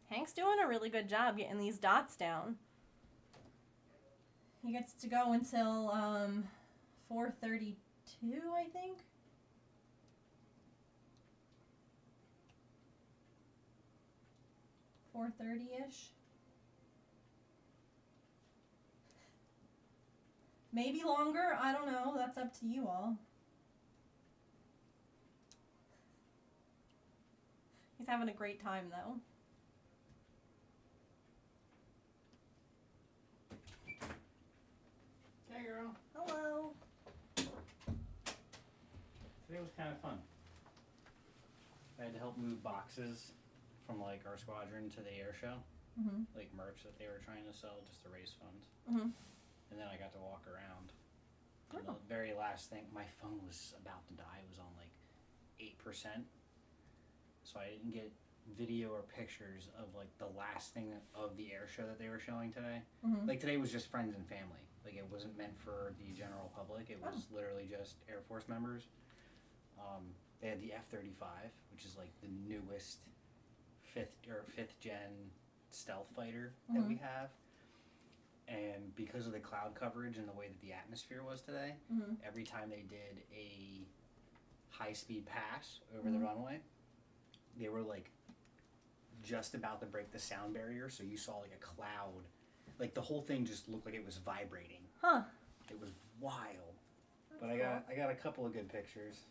Hank's doing a really good job getting these dots down. He gets to go until 4:32, I think. $4:30-ish. Maybe longer. I don't know. That's up to you all. He's having a great time, though. Hey, girl. Hello. Today was kind of fun. I had to help move boxes from like our squadron to the air show, like merch that they were trying to sell just to raise funds. And then I got to walk around. And the very last thing, my phone was about to die. It was on like 8%, so I didn't get video or pictures of like the last thing of the air show that they were showing today. Like today was just friends and family. Like it wasn't meant for the general public. It was literally just Air Force members. They had the F-35, which is like the newest fifth gen stealth fighter that we have. And because of the cloud coverage and the way that the atmosphere was today, every time they did a high-speed pass over the runway, they were like just about to break the sound barrier, so you saw like a cloud. Like the whole thing just looked like it was vibrating. Huh. It was wild. That's But I got a couple of good pictures.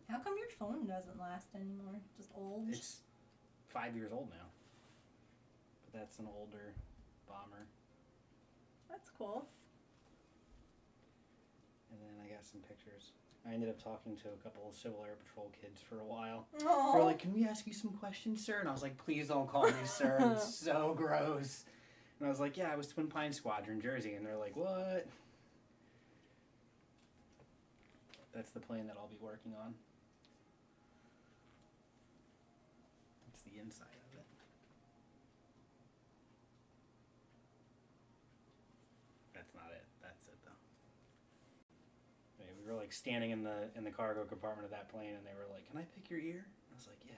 How come your phone doesn't last anymore? Just old? It's 5 years old now. But that's an older bomber. That's cool. And then I got some pictures. I ended up talking to a couple of Civil Air Patrol kids for a while. Aww. They were like, "Can we ask you some questions, sir?" And I was like, "Please don't call me sir. It's so gross." And I was like, "Yeah, I was Twin Pines Squadron, Jersey." And they're like, "What?" That's the plane that I'll be working on. That's the inside of it. That's not it. That's it, though. We were like standing in the cargo compartment of that plane, and they were like, "Can I pick your ear?" I was like, "Yeah."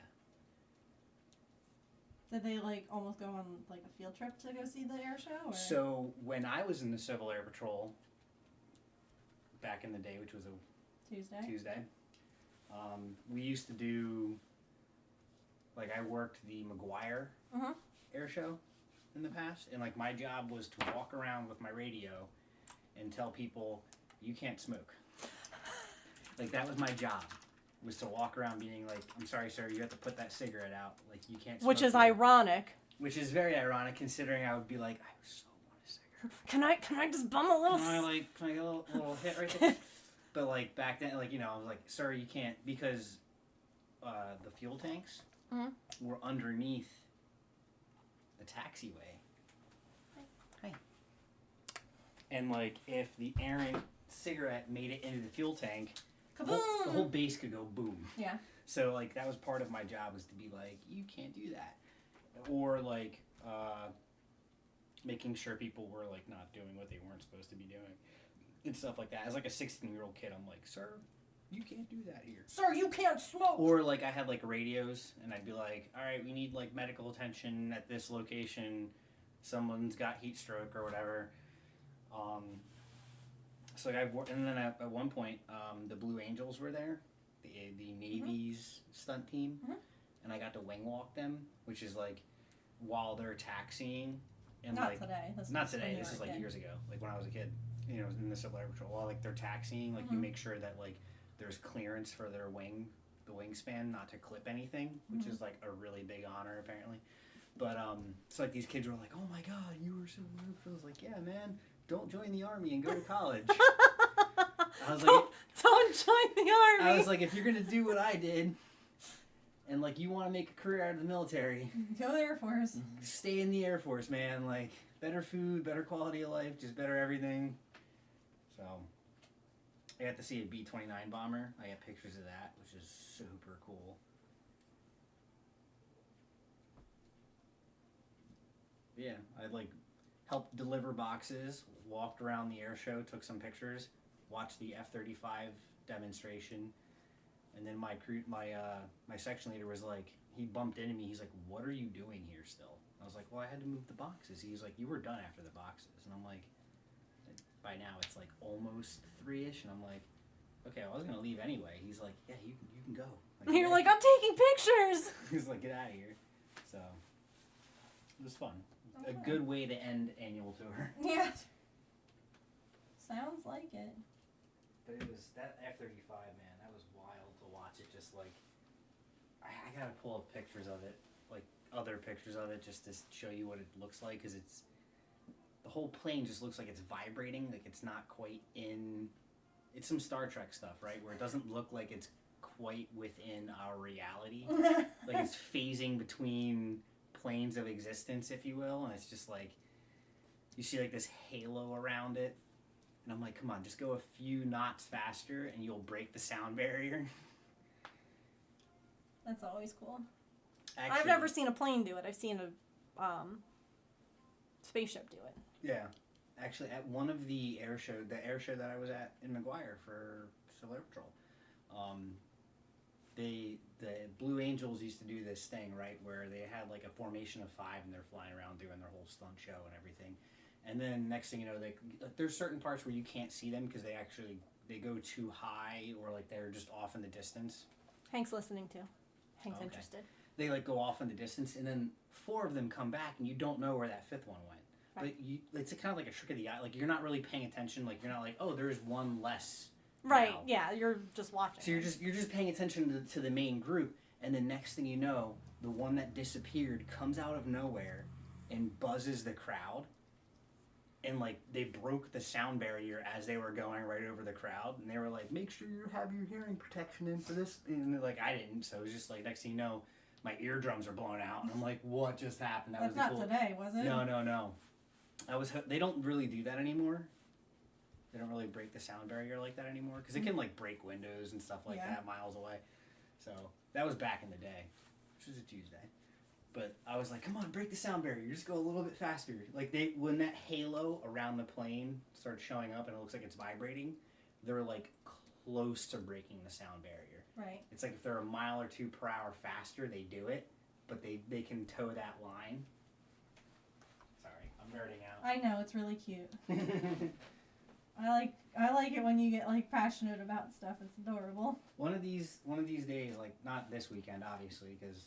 Did they like almost go on like a field trip to go see the air show? Or? So when I was in the Civil Air Patrol back in the day, which was a Tuesday, we used to do like I worked the McGuire air show in the past, and like my job was to walk around with my radio and tell people you can't smoke. Like that was my job, was to walk around being like, "I'm sorry, sir, you have to put that cigarette out. Like you can't smoke." Which is here." ironic. Which is very ironic considering I would be like, "I so want a cigarette. Can I just bum a little? Can I get a little hit right there?" But like back then, like I was like, "Sir, you can't," because the fuel tanks were underneath the taxiway. Hi. And like if the errant cigarette made it into the fuel tank, the whole base could go boom. Yeah. So like that was part of my job, was to be like, "You can't do that," or like making sure people were like not doing what they weren't supposed to be doing and stuff like that. As like a 16-year-old kid, I'm like, "Sir, you can't do that here." Sir, you can't smoke. Or like I had like radios, and I'd be like, "All right, we need like medical attention at this location. Someone's got heat stroke or whatever." So like and then at one point, the Blue Angels were there, the Navy's stunt team, and I got to wing walk them, which is like while they're taxiing. And Not like, today. Not today. This is like years ago, like when I was a kid. In the Civil Air Patrol, while like they're taxiing, like you make sure that like there's clearance for their the wingspan, not to clip anything, which is like a really big honor apparently. But so like these kids were like, "Oh my God, you were so wonderful." I was like, "Yeah, man, don't join the army and go to college." I was like, don't join the army. I was like, if you're gonna do what I did, and like you want to make a career out of the military, Go to the Air Force. stay in the Air Force, man. Like better food, better quality of life, just better everything. So I got to see a B-29 bomber. I got pictures of that, which is super cool. Yeah, I like helped deliver boxes, walked around the air show, took some pictures, watched the F-35 demonstration, and then my section leader was like, he bumped into me. He's like, "What are you doing here still?" I was like, "Well, I had to move the boxes." He was like, "You were done after the boxes," and I'm like, "By now it's like almost 3-ish," and I'm like, "Okay, well, I was gonna leave anyway." He's like, "Yeah, you can go." Like, You're like, "I'm taking pictures." He's like, "Get out of here." So it was fun. Okay. A good way to end annual tour. Yeah. Sounds like it. But it was that F-35, man. That was wild to watch it. Just like I gotta pull up pictures of it, like other pictures of it, just to show you what it looks like. Because it's the whole plane just looks like it's vibrating, like it's not quite in. It's some Star Trek stuff, right? Where it doesn't look like it's quite within our reality. Like it's phasing between planes of existence, if you will, and it's just like you see like this halo around it. And I'm like, come on, just go a few knots faster and you'll break the sound barrier. That's always cool. Actually, I've never seen a plane do it. I've seen a spaceship do it. Yeah. Actually, at one of the air show that I was at in McGuire for Civil Air Patrol, the Blue Angels used to do this thing, right, where they had like a formation of 5 and they're flying around doing their whole stunt show and everything. And then next thing you know, there's certain parts where you can't see them because they go too high or like they're just off in the distance. Hank's listening too. Hank's Okay. interested. They like go off in the distance, and then 4 of them come back, and you don't know where that 5th one went. Right. But it's kind of like a trick of the eye. Like you're not really paying attention. Like you're not like, oh, there's one less. Right. now. Yeah. You're just watching. So you're just paying attention to the main group, and the next thing you know, the one that disappeared comes out of nowhere and buzzes the crowd. And like they broke the sound barrier as they were going right over the crowd, and they were like, "Make sure you have your hearing protection in for this." And like I didn't, so it was just like next thing you know, my eardrums are blown out, and I'm like, "What just happened?" That's not today, was it? No. They don't really do that anymore. They don't really break the sound barrier like that anymore because it can like break windows and stuff like that miles away. So that was back in the day, which was a Tuesday. But I was like, come on, break the sound barrier. Just go a little bit faster. Like when that halo around the plane starts showing up and it looks like it's vibrating, they're like close to breaking the sound barrier. Right. It's like if they're a mile or 2 per hour faster, they do it, but they can toe that line. Sorry, I'm nerding out. I know, it's really cute. I like it when you get like passionate about stuff. It's adorable. One of these days, like not this weekend, obviously, because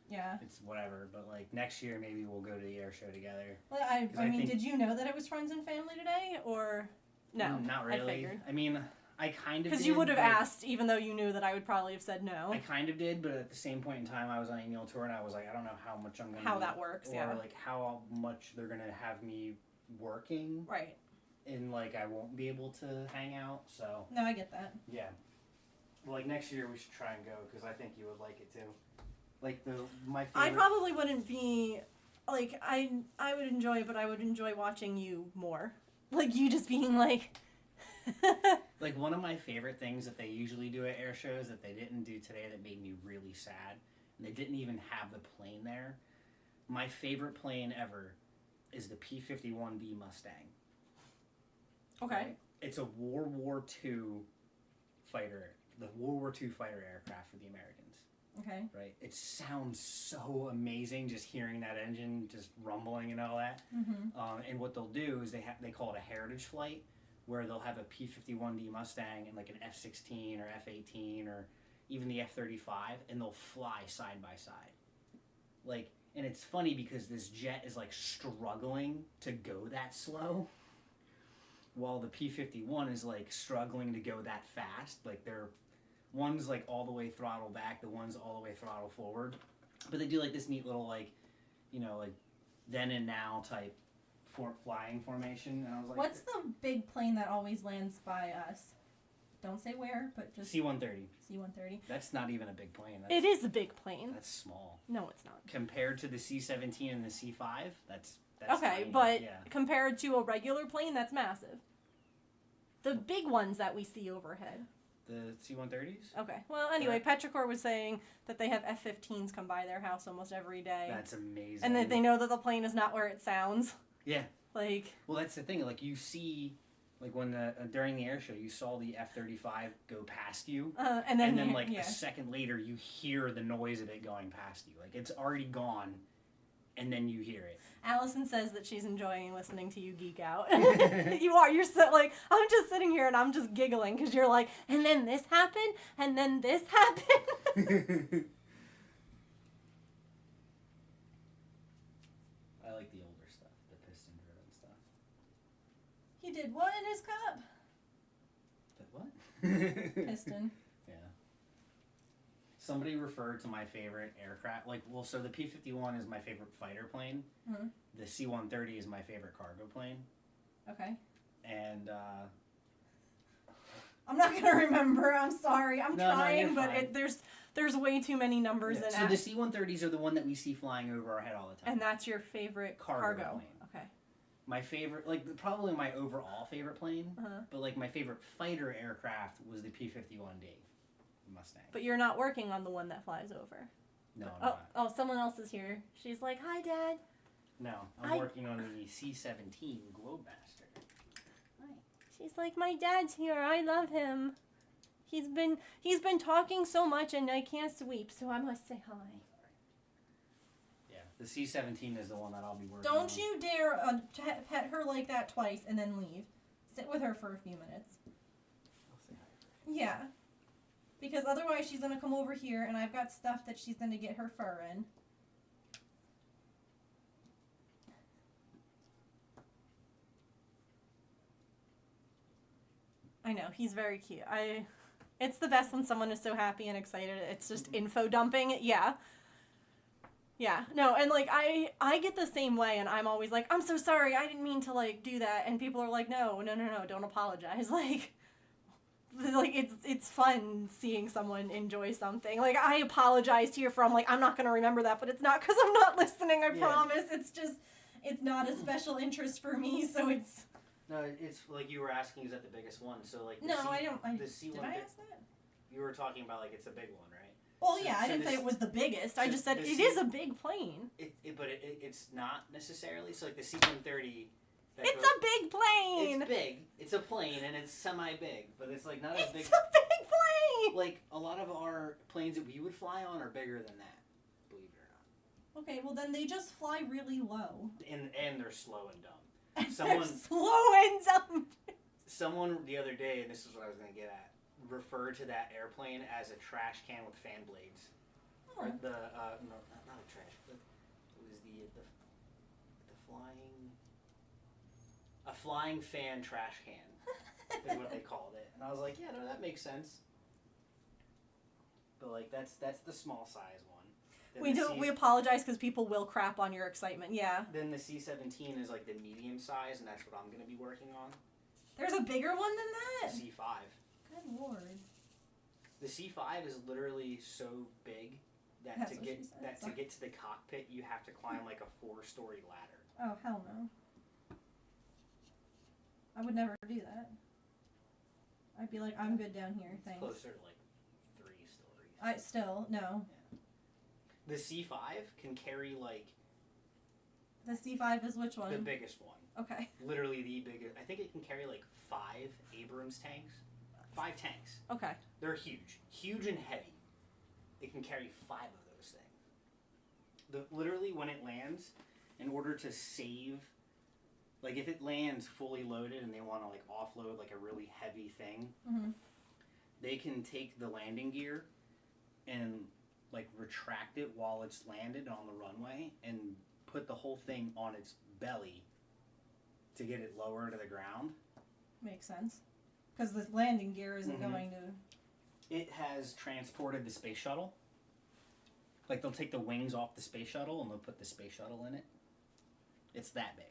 Yeah. it's whatever. But like next year, maybe we'll go to the air show together. Well, I 'Cause I mean, think- did you know that it was friends and family today, or No. Not really. I figured. I mean, I kind of Because did. you would have but asked, even though you knew that I would probably have said no. I kind of did, but at the same point in time, I was on annual tour, and I was like, I don't know how much I'm gonna. How be, that works, or yeah. like how much they're gonna have me working, Right. and like I won't be able to hang out. So no? I get that. yeah. Well, like next year we should try and go because I think you would like it too. Like my favorite. I probably wouldn't be like I would enjoy it, but I would enjoy watching you more. Like you just being like. Like one of my favorite things that they usually do at air shows that they didn't do today that made me really sad, and they didn't even have the plane there. My favorite plane ever is the P-51B Mustang. Okay. Right? It's a World War II fighter, the World War II fighter aircraft for the Americans. Okay. Right? It sounds so amazing just hearing that engine just rumbling and all that. Mm-hmm. And what they'll do is they call it a heritage flight, where they'll have a P-51D Mustang and like an F-16 or F-18 or even the F-35, and they'll fly side by side. Like, and it's funny because this jet is like struggling to go that slow, while the P-51 is like struggling to go that fast. Like one's like all the way throttle back, the one's all the way throttle forward. But they do like this neat little like, like then and now type flying formation, and I was like, What's the big plane that always lands by us? Don't say where, but just C-130. C-130. That's not even a big plane. That's, It is a big plane. That's small. No, it's not. Compared to the C-17 and the C-5, that's Okay, tiny. but Yeah. compared to a regular plane, that's massive. The big ones that we see overhead. The C-130s? Okay. Well, anyway, Petrichor was saying that they have F-15s come by their house almost every day. That's amazing. And that they know that the plane is not where it sounds. Yeah. Like. Well, that's the thing. Like, you see, like, when during the air show, you saw the F-35 go past you. And then like, yeah. a second later, you hear the noise of it going past you. Like, it's already gone, and then you hear it. Allison says that she's enjoying listening to you geek out. You are. You're so, like, I'm just sitting here and I'm just giggling because you're like, and then this happened, and then this happened. I like the older stuff, the piston-driven stuff. He did what in his cup? The what? Piston. Yeah. Somebody referred to my favorite aircraft. Like, well, so the P-51 is my favorite fighter plane. Mhm. The C-130 is my favorite cargo plane. Okay. And, I'm not gonna remember. I'm sorry. I'm No, trying, you're but fine. there's way too many numbers yeah. in So it. the C-130s are the one that we see flying over our head all the time. And that's your favorite Cargo plane. Okay. My favorite, like, probably my overall favorite plane, but, like, my favorite fighter aircraft was the P-51D Mustang. But you're not working on the one that flies over. No, I'm not. Oh, someone else is here. She's like, "Hi, Dad." No, I'm working on the C-17 Globemaster. Hi. She's like, "My dad's here. I love him. He's been talking so much, and I can't sweep, so I must say hi." Yeah, the C-17 is the one that I'll be working on. don't you dare pet her like that twice and then leave. Sit with her for a few minutes. I'll say hi. Yeah. Because otherwise she's gonna come over here and I've got stuff that she's gonna get her fur in. I know, he's very cute. It's the best when someone is so happy and excited. It's just info dumping. Yeah. Yeah. No, and like I get the same way and I'm always like, "I'm so sorry. I didn't mean to like do that." And people are like, "No, don't apologize." Like it's fun seeing someone enjoy something. Like, I apologized here for, I'm like, I'm not going to remember that, but it's not because I'm not listening, I promise. It's just, it's not a special interest for me, so it's... No, it's like you were asking, is that the biggest one? So, like, No, I don't... the C-130 did I ask that? You were talking about, like, it's a big one, right? Well, So- yeah, I so didn't say this- it was the biggest. so I just said the it C- is a big plane. But it's not necessarily. So, like, the C-130... It's a big plane! It's big. It's a plane, and it's semi-big, but it's, like, not as big... It's a big plane! Like, a lot of our planes that we would fly on are bigger than that, believe it or not. Okay, well then they just fly really low. And they're slow and dumb. They're Someone- slow and dumb. Someone the other day, and this is what I was going to get at, referred to that airplane as a trash can with fan blades. Or Oh. the, no, not a trash, but it was the flying, a flying fan trash can is what they called it. And I was like, yeah, no, that makes sense. But, like, that's the small size one. Then We apologize because people will crap on your excitement, yeah. Then the C-17 is, like, the medium size, and that's what I'm going to be working on. There's a bigger one than The that? C-5. Good lord. The C-5 is literally so big that That's to what get she said. to get to the cockpit, you have to climb like a 4-story ladder. Oh, hell no. I would never do that. I'd be like, I'm good down here, It's thanks. closer to like 3 stories. No. The C-5 can carry like The C5 is which one? the biggest one. Okay. Literally the biggest. I think it can carry like 5 Abrams tanks. 5 tanks. Okay. They're huge. Huge and heavy. It can carry 5 of those things. Literally when it lands, in order to save, like if it lands fully loaded and they want to like offload like a really heavy thing, Mm-hmm. they can take the landing gear and like retract it while it's landed on the runway and put the whole thing on its belly to get it lower to the ground. Makes sense. Because this landing gear isn't Mhm. going to... It has transported the space shuttle. Like they'll take the wings off the space shuttle and they'll put the space shuttle in it. It's that big.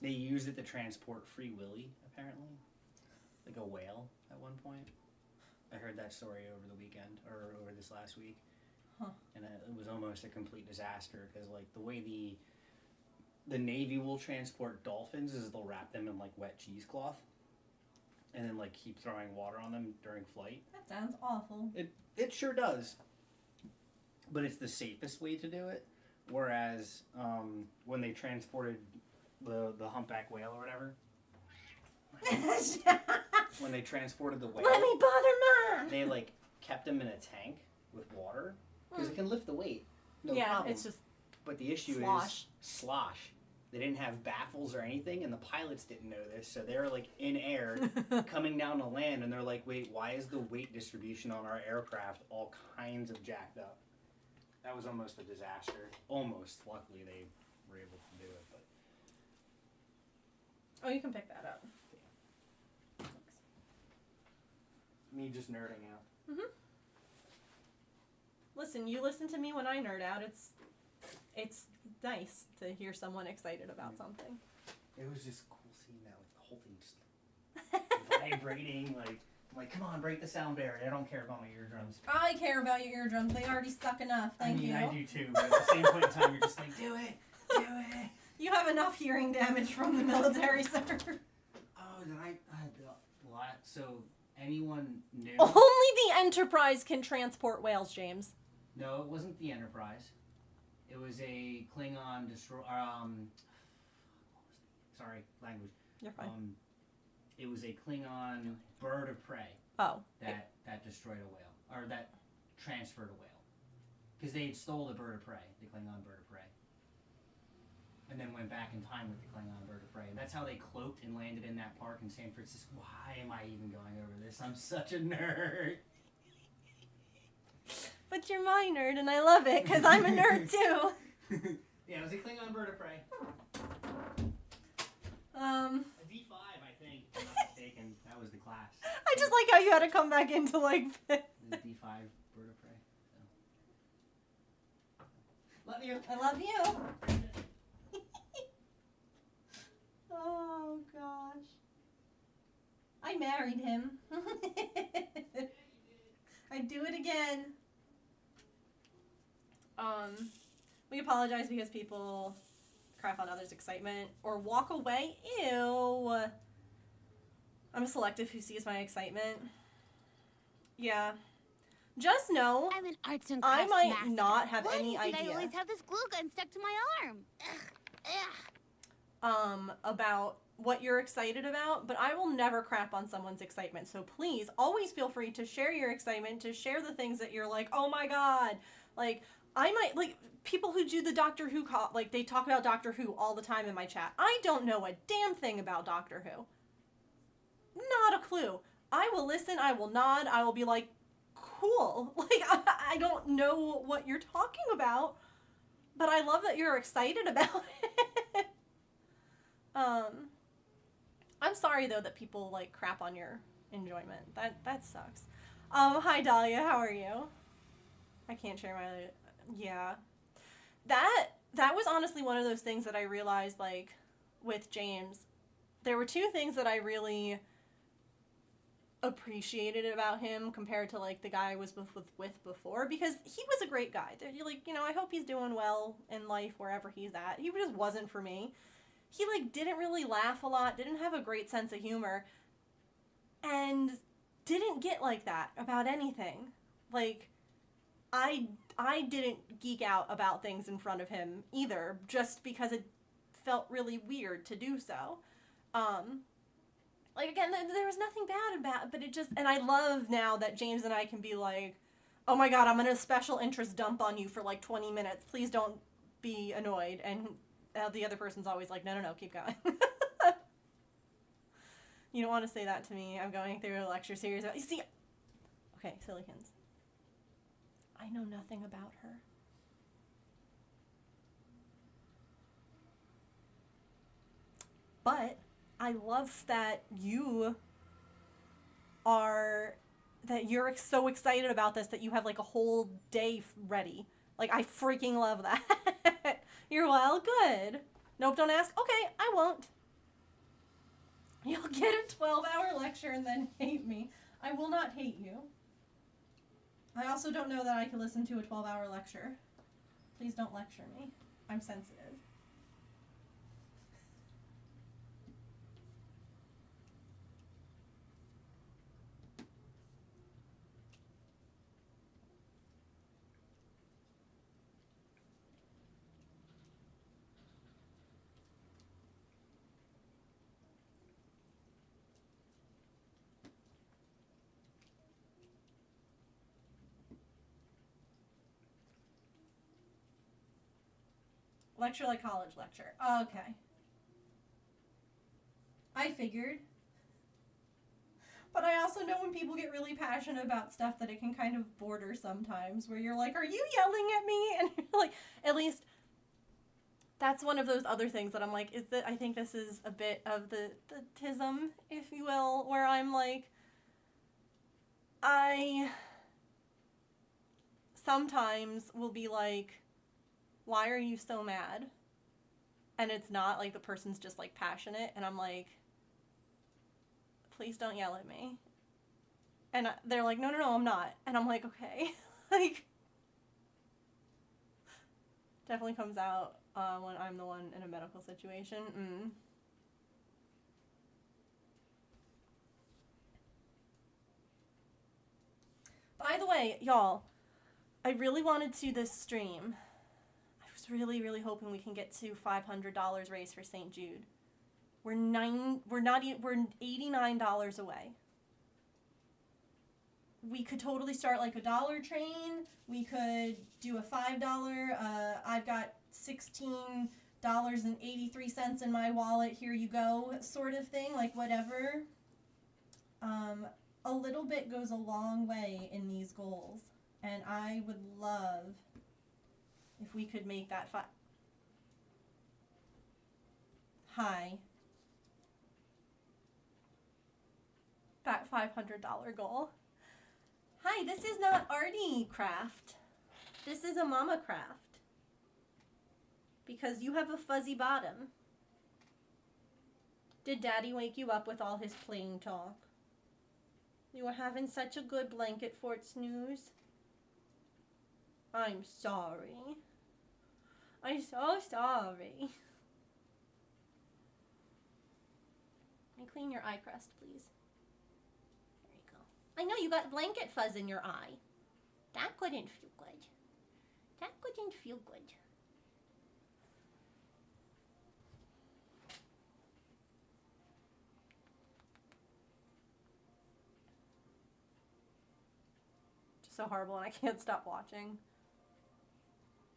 They used it to transport Free Willy, apparently. Like a whale at one point. I heard that story over the weekend, or over this last week. Huh. And it was almost a complete disaster, because like the way the Navy will transport dolphins is they'll wrap them in like wet cheesecloth. And then like keep throwing water on them during flight. That sounds awful. It sure does. But it's the safest way to do it. Whereas when they transported the humpback whale or whatever, when they transported the whale, Let me bother Mom! they like kept him in a tank with water because it can lift the weight. No yeah, problem. it's just But the issue slosh. is slosh. They didn't have baffles or anything, and the pilots didn't know this, so they're like in air, coming down to land, and they're like, "Wait, why is the weight distribution on our aircraft all kinds of jacked up?" That was almost a disaster. Almost. Luckily, they were able to do it, but Oh, you can pick that up. me just nerding out. Listen, you listen to me when I nerd out. It's nice to hear someone excited about something. It was just cool seeing that, like the whole thing just vibrating. Like, I'm like, come on, break the sound barrier. I don't care about my eardrums. I care about your eardrums. They already suck enough. Thank you. I do too, but at the same point in time, you're just like, do it, do it. You have enough hearing damage from the military, sir. Oh, did I what? So anyone new? Only the Enterprise can transport whales, James. No, it wasn't the Enterprise. It was a Klingon destroy. Sorry, language. You're fine. It was a Klingon bird of prey Oh. that destroyed a whale, or that transferred a whale, because they had stole the bird of prey, the Klingon bird of prey, and then went back in time with the Klingon bird of prey. That's how they cloaked and landed in that park in San Francisco. Why am I even going over this? I'm such a nerd. But you're my nerd, and I love it, because I'm a nerd, too. Yeah, it was a Klingon bird of prey. A D5, I think. If I'm not mistaken. That was the class. I just like how you had to come back into, like... The D5 bird of prey. So. Love you. I love you. Oh, gosh. I married him. I'd do it again. We apologize because people crap on others' excitement or walk away. Ew. I'm selective who sees my excitement. Yeah. Just know I'm an arts and I crafts might master. not have Why any do you think idea. I always have this glue gun stuck to my arm? Ugh. About what you're excited about, but I will never crap on someone's excitement. So please, always feel free to share your excitement, to share the things that you're like, oh my god. Like, I might, like, people who do the Doctor Who, like, they talk about Doctor Who all the time in my chat. I don't know a damn thing about Doctor Who. Not a clue. I will listen, I will nod, I will be like, cool. Like, I don't know what you're talking about, but I love that you're excited about it. I'm sorry though that people like crap on your enjoyment. That sucks. Hi Dahlia, how are you? I can't share my, yeah. That was honestly one of those things that I realized, like, with James. There were two things that I really appreciated about him compared to, like, the guy I was with before, because he was a great guy. You're like, you know, I hope he's doing well in life wherever he's at. He just wasn't for me. He, like, didn't really laugh a lot, didn't have a great sense of humor, and didn't get like that about anything. Like, I didn't geek out about things in front of him either, just because it felt really weird to do so. Like, again, there was nothing bad about it, but it just, and I love now that James and I can be like, oh my god, I'm gonna special interest dump on you for like 20 minutes, please don't be annoyed, and the other person's always like, no, keep going. You don't want to say that to me. I'm going through a lecture series about, you see, okay, Sillykins. I know nothing about her. But I love that you're so excited about this that you have like a whole day ready. Like, I freaking love that. You're well, good. Nope, don't ask. Okay, I won't. 12-hour lecture and then hate me. I will not hate you. I also don't know that I can listen to a 12-hour lecture. Please don't lecture me. I'm sensitive. Lecture like college lecture. Okay. I figured. But I also know when people get really passionate about stuff that it can kind of border sometimes, where you're like, are you yelling at me? And you're like, at least that's one of those other things that I'm like, I think this is a bit of the tism, if you will, where I'm like, I sometimes will be like, why are you so mad? And it's not like the person's just like passionate, and I'm like, please don't yell at me. And they're like, no, I'm not. And I'm like, okay. Like, definitely comes out when I'm the one in a medical situation. By the way, y'all, I really wanted to this stream. Really, really hoping we can get to $500 raised for St. Jude. We're $89 away. We could totally start like a Dollar Train. We could do a $5. I've got $16.83 in my wallet. Here you go, sort of thing. Like whatever. A little bit goes a long way in these goals, and I would love if we could make that high, that $500 goal. Hi, this is not Artie Craft. This is a Mama Craft. Because you have a fuzzy bottom. Did Daddy wake you up with all his plain talk? You were having such a good blanket fort snooze. I'm sorry. I'm so sorry. Can you clean your eye crust, please? There you go. I know you got blanket fuzz in your eye. That couldn't feel good. That couldn't feel good. Just so horrible, and I can't stop watching.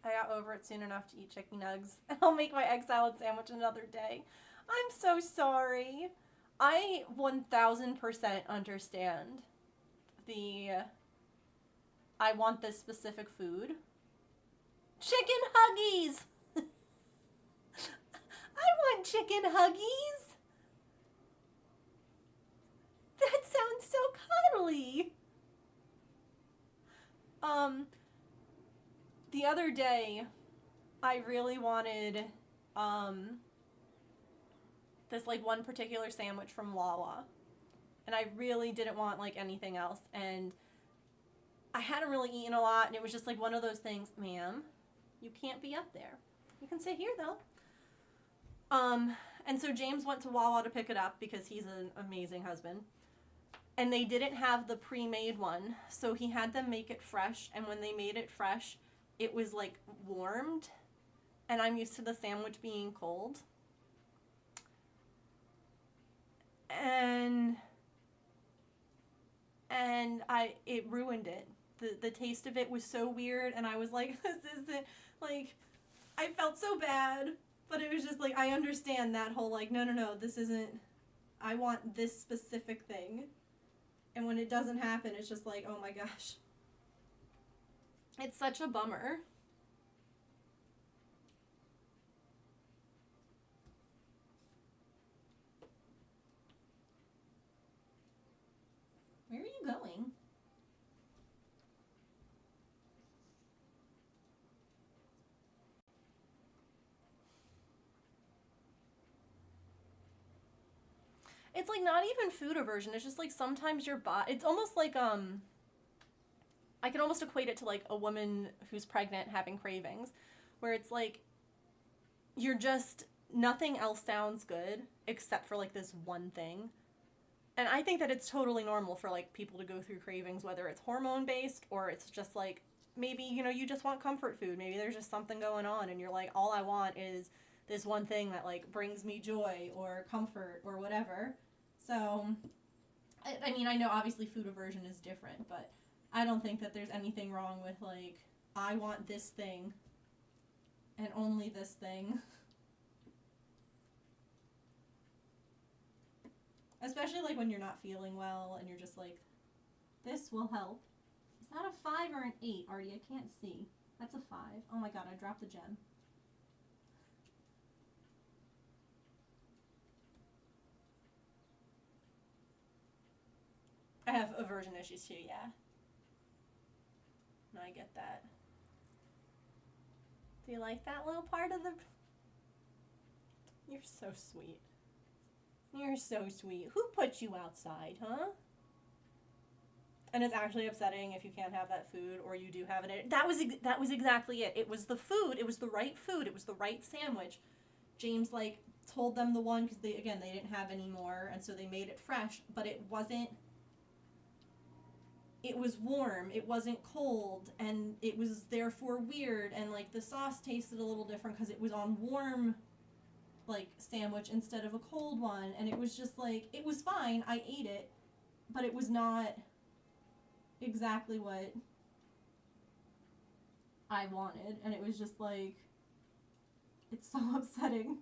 I got over it soon enough to eat chicken nugs, and I'll make my egg salad sandwich another day. I'm so sorry. I 1000% understand the I want this specific food. Chicken Huggies! I want chicken Huggies! That sounds so cuddly! The other day, I really wanted, this, like, one particular sandwich from Wawa. And I really didn't want, like, anything else. And I hadn't really eaten a lot, and it was just, like, one of those things, ma'am, you can't be up there. You can sit here, though. And so James went to Wawa to pick it up because he's an amazing husband. And they didn't have the pre-made one, so he had them make it fresh, and when they made it fresh, it was, like, warmed, and I'm used to the sandwich being cold. And it ruined it. The taste of it was so weird, and I was like, this isn't, like, I felt so bad, but it was just, like, I understand that whole, like, no, this isn't, I want this specific thing. And when it doesn't happen, it's just like, oh my gosh. It's such a bummer. Where are you going? It's like not even food aversion. It's just like sometimes your body. It's almost like I can almost equate it to like a woman who's pregnant having cravings, where it's like you're just nothing else sounds good except for like this one thing. And I think that it's totally normal for like people to go through cravings, whether it's hormone based or it's just like maybe, you know, you just want comfort food. Maybe there's just something going on and you're like, all I want is this one thing that like brings me joy or comfort or whatever. So, I mean, I know obviously food aversion is different, but I don't think that there's anything wrong with like, I want this thing and only this thing. Especially like when you're not feeling well and you're just like, this will help. Is that a 5 or an 8, Artie? I can't see. That's a 5. Oh my god, I dropped the gem. I have aversion issues too, yeah. No, I get that. Do you like that little part of the... You're so sweet. You're so sweet. Who put you outside, huh? And it's actually upsetting if you can't have that food or you do have it. That was exactly it. It was the food. It was the right food. It was the right sandwich. James, like, told them the one because, they didn't have any more, and so they made it fresh, but it wasn't... It was warm, it wasn't cold, and it was therefore weird, and, like, the sauce tasted a little different because it was on warm... like sandwich instead of a cold one, and it was just like, it was fine, I ate it, but it was not exactly what I wanted, and it was just like, it's so upsetting.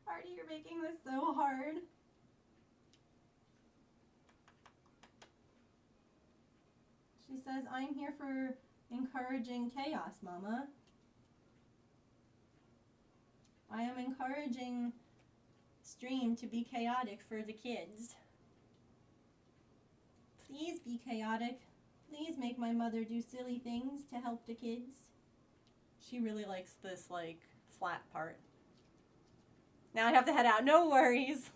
Artie, you're making this so hard. She says, I'm here for encouraging chaos, Mama. I am encouraging stream to be chaotic for the kids. Please be chaotic. Please make my mother do silly things to help the kids. She really likes this, like, flat part. Now I have to head out. No worries.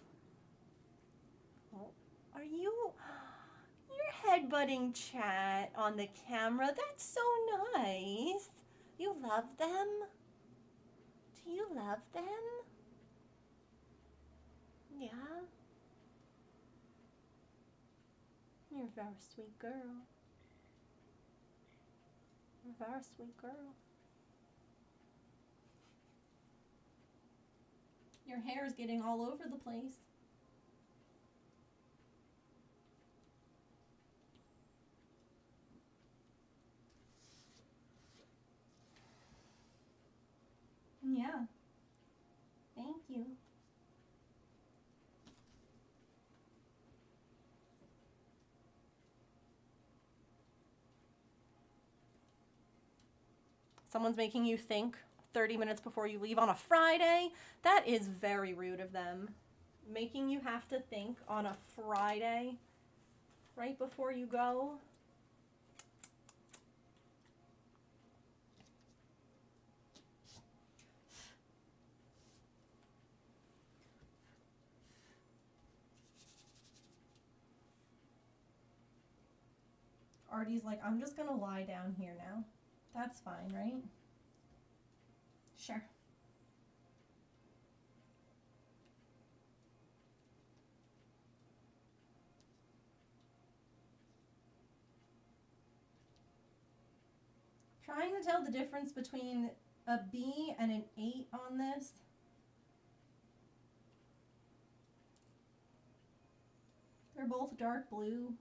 Oh, are you... You're headbutting chat on the camera. That's so nice. You love them? Do you love them? Yeah. You're a very sweet girl. You're a very sweet girl. Your hair is getting all over the place. Yeah. Thank you. Someone's making you think 30 minutes before you leave on a Friday? That is very rude of them. Making you have to think on a Friday right before you go. Artie's like, I'm just gonna lie down here now. That's fine, right? Sure. Trying to tell the difference between a B and an 8 on this. They're both dark blue.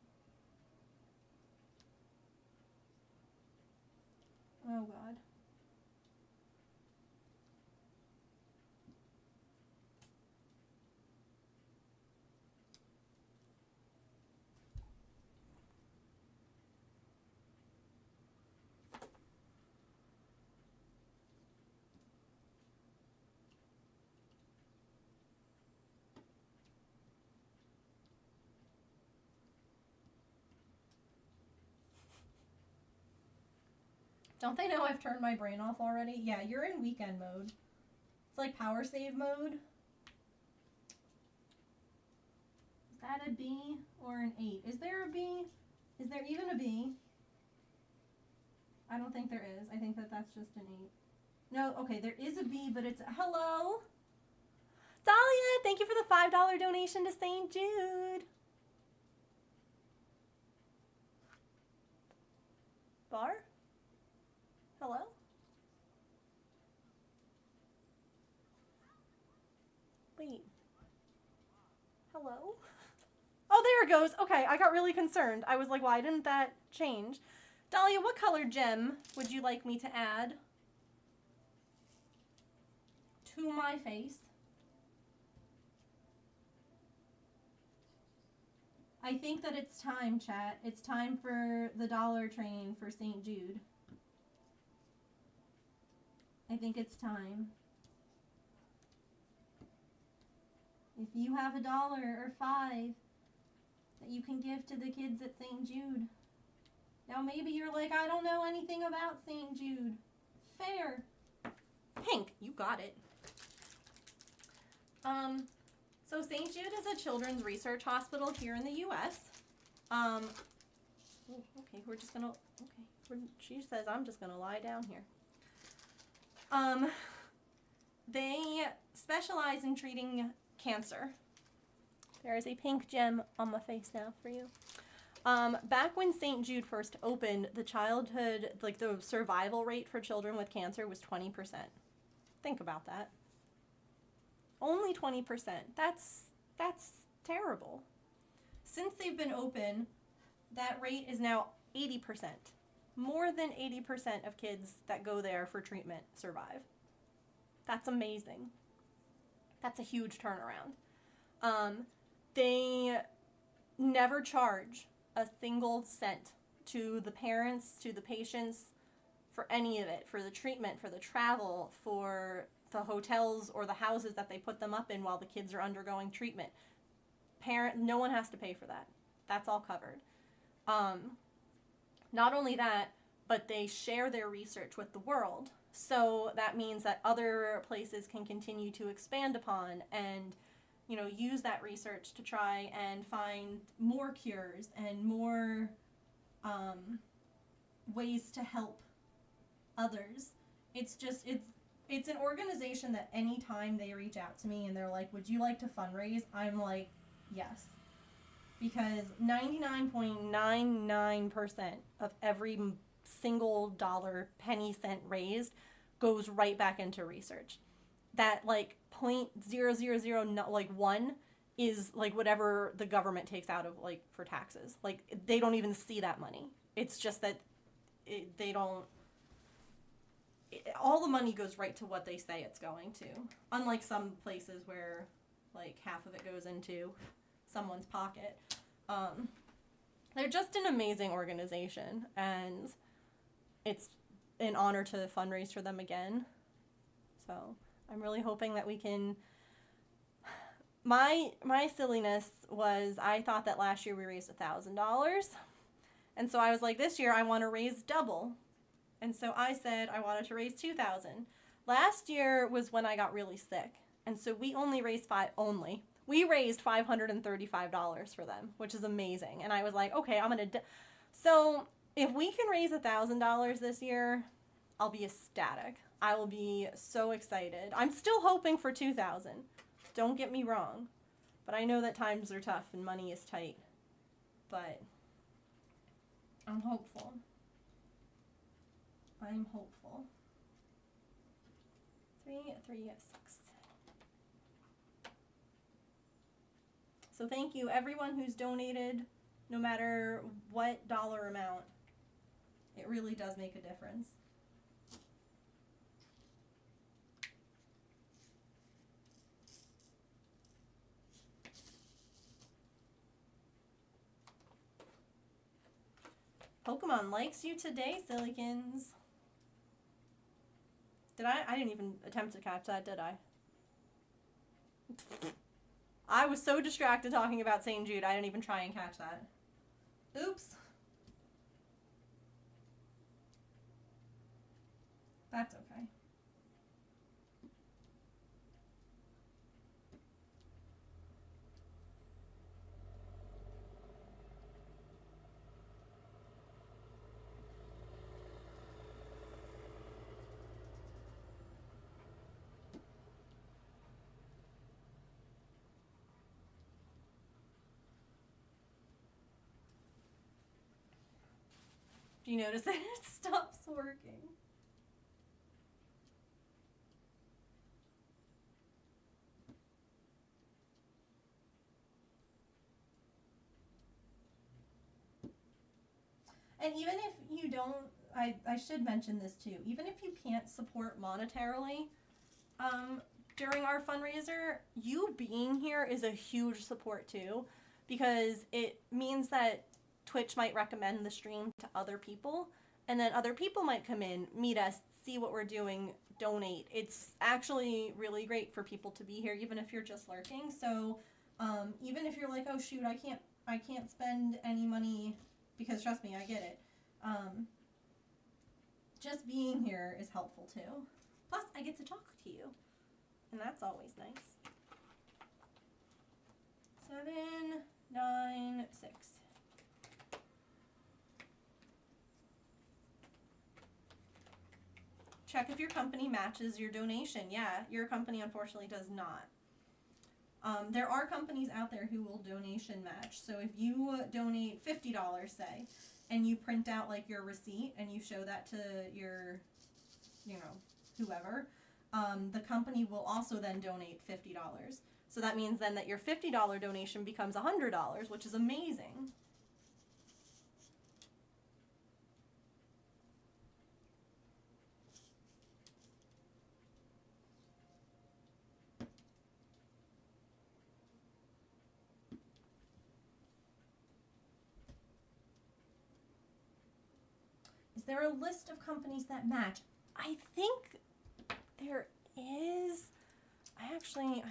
Oh god. Don't they know I've turned my brain off already? Yeah, you're in weekend mode. It's like power save mode. Is that a B or an 8? Is there a B? Is there even a B? I don't think there is. I think that that's just an 8. No, okay, there is a B, but it's... Hello? Dahlia, thank you for the $5 donation to St. Jude. Bar? Hello? Wait. Hello? Oh, there it goes. Okay, I got really concerned. I was like, why didn't that change? Dahlia, what color gem would you like me to add to my face? I think that it's time, chat. It's time for the dollar train for St. Jude. I think it's time. If you have $1 or $5 that you can give to the kids at St. Jude. Now maybe you're like, I don't know anything about St. Jude. Fair. Pink, you got it. So St. Jude is a children's research hospital here in the U.S. Okay, we're just gonna, she says I'm just gonna lie down here. They specialize in treating cancer. There is a pink gem on my face now for you. Back when St. Jude first opened, the childhood, like the survival rate for children with cancer was 20%. Think about that. Only 20%. That's terrible. Since they've been open, that rate is now 80%. More than 80% of kids that go there for treatment survive. That's amazing. That's a huge turnaround. They never charge a single cent to the parents, to the patients, for any of it, for the treatment, for the travel, for the hotels or the houses that they put them up in while the kids are undergoing treatment. No one has to pay for that. That's all covered. Not only that, but they share their research with the world. So that means that other places can continue to expand upon and, you know, use that research to try and find more cures and more ways to help others. It's an organization that anytime they reach out to me and they're like, would you like to fundraise? I'm like, yes. Because 99.99% of every single dollar, penny, cent raised goes right back into research. That like 0.0001 is like whatever the government takes out of like for taxes. Like they don't even see that money. It's just that all the money goes right to what they say it's going to. Unlike some places where like half of it goes into someone's pocket. They're just an amazing organization, and it's an honor to fundraise for them again. So I'm really hoping that we can... My silliness was I thought that last year we raised $1,000. And so I was like, this year I want to raise double. And so I said I wanted to raise $2,000. Last year was when I got really sick. And so we only raised we raised $535 for them, which is amazing. And I was like, okay, I'm going to... So if we can raise $1,000 this year, I'll be ecstatic. I will be so excited. I'm still hoping for $2,000. Don't get me wrong. But I know that times are tough and money is tight. But I'm hopeful. I'm hopeful. 336. So thank you everyone who's donated, no matter what dollar amount. It really does make a difference. Pokemon likes you today, Silicons. Did I? I didn't even attempt to catch that, did I? I was so distracted talking about St. Jude, I didn't even try and catch that. Oops. That's okay. Do you notice that it stops working? And even if you don't, I should mention this too, even if you can't support monetarily during our fundraiser, you being here is a huge support too, because it means that Twitch might recommend the stream to other people, and then other people might come in, meet us, see what we're doing, donate. It's actually really great for people to be here, even if you're just lurking. So even if you're like, oh shoot, I can't spend any money, because trust me, I get it. Just being here is helpful too. Plus, I get to talk to you, and that's always nice. 7, 9, 6. Check if your company matches your donation. Yeah, your company unfortunately does not. There are companies out there who will donation match. So if you donate $50, say, and you print out like your receipt and you show that to your, whoever, the company will also then donate $50. So that means then that your $50 donation becomes $100, which is amazing. Is there a list of companies that match? I think there is. I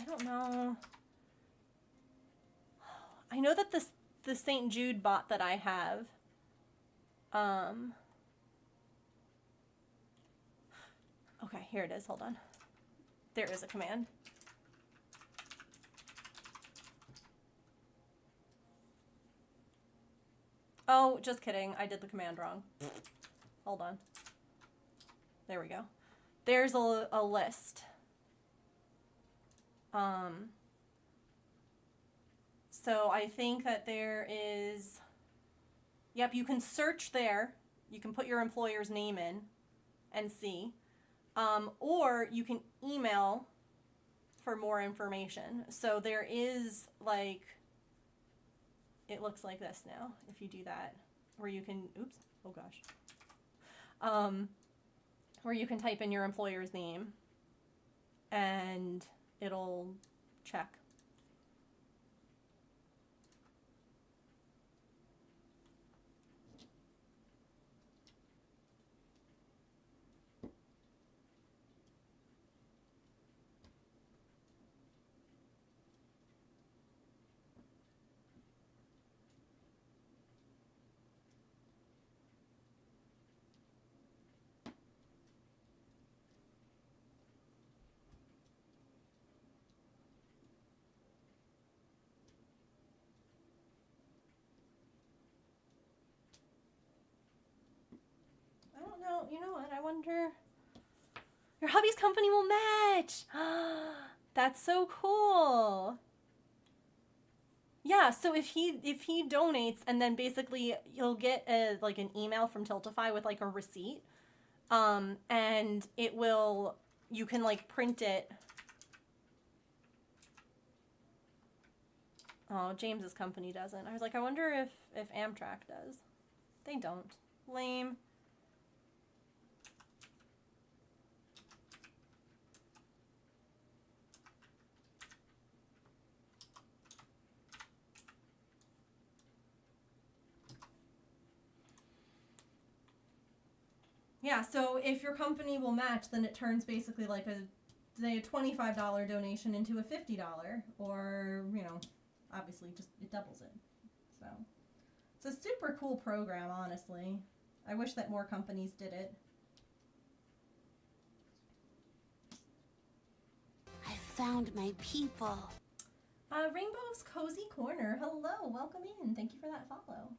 don't know. I know that the St. Jude bot that I have, okay, here it is, hold on. There is a command. Oh, just kidding, I did the command wrong. Hold on. There we go. There's a list. So I think that there is, yep, you can search there. You can put your employer's name in and see. Or you can email for more information. So there is like, it looks like this now, if you do that, where you can, oops, oh gosh. Where you can type in your employer's name and it'll check. I don't know. You know what? I wonder. Your hubby's company will match. That's so cool. Yeah. So if he donates and then basically you'll get like an email from Tiltify with like a receipt, and it will, you can like print it. Oh, James's company doesn't. I was like, I wonder if Amtrak does. They don't. Lame. Yeah, so if your company will match, then it turns basically like a $25 donation into a $50, or, obviously just it doubles it. So it's a super cool program, honestly. I wish that more companies did it. I found my people. Rainbow's Cozy Corner. Hello, welcome in. Thank you for that follow.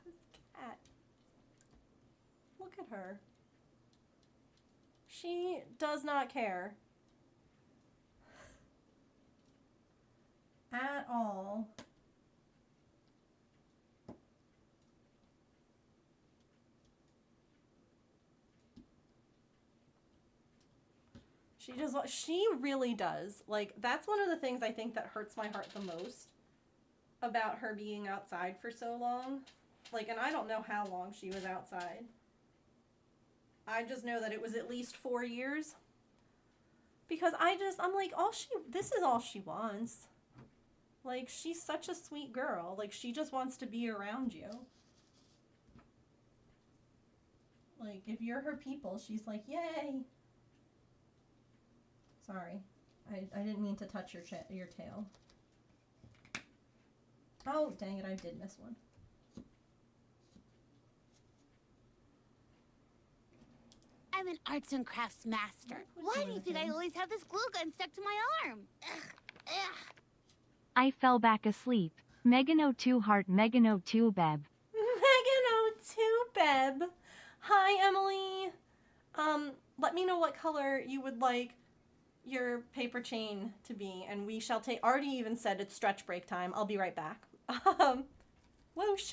This cat. Look at her. She does not care. At all. She really does. Like, that's one of the things I think that hurts my heart the most about her being outside for so long. Like, and I don't know how long she was outside. I just know that it was at least 4 years. Because I'm like, this is all she wants. Like, she's such a sweet girl. Like, she just wants to be around you. Like, if you're her people, she's like, yay. Sorry. I didn't mean to touch your tail. Oh, dang it, I did miss one. I'm an arts and crafts master. Why do you think I always have this glue gun stuck to my arm? Ugh. I fell back asleep. Megan02 heart Megan02 beb. Megan02 beb. Hi, Emily. Let me know what color you would like your paper chain to be, and we shall take. Already even said it's stretch break time. I'll be right back. Whoosh.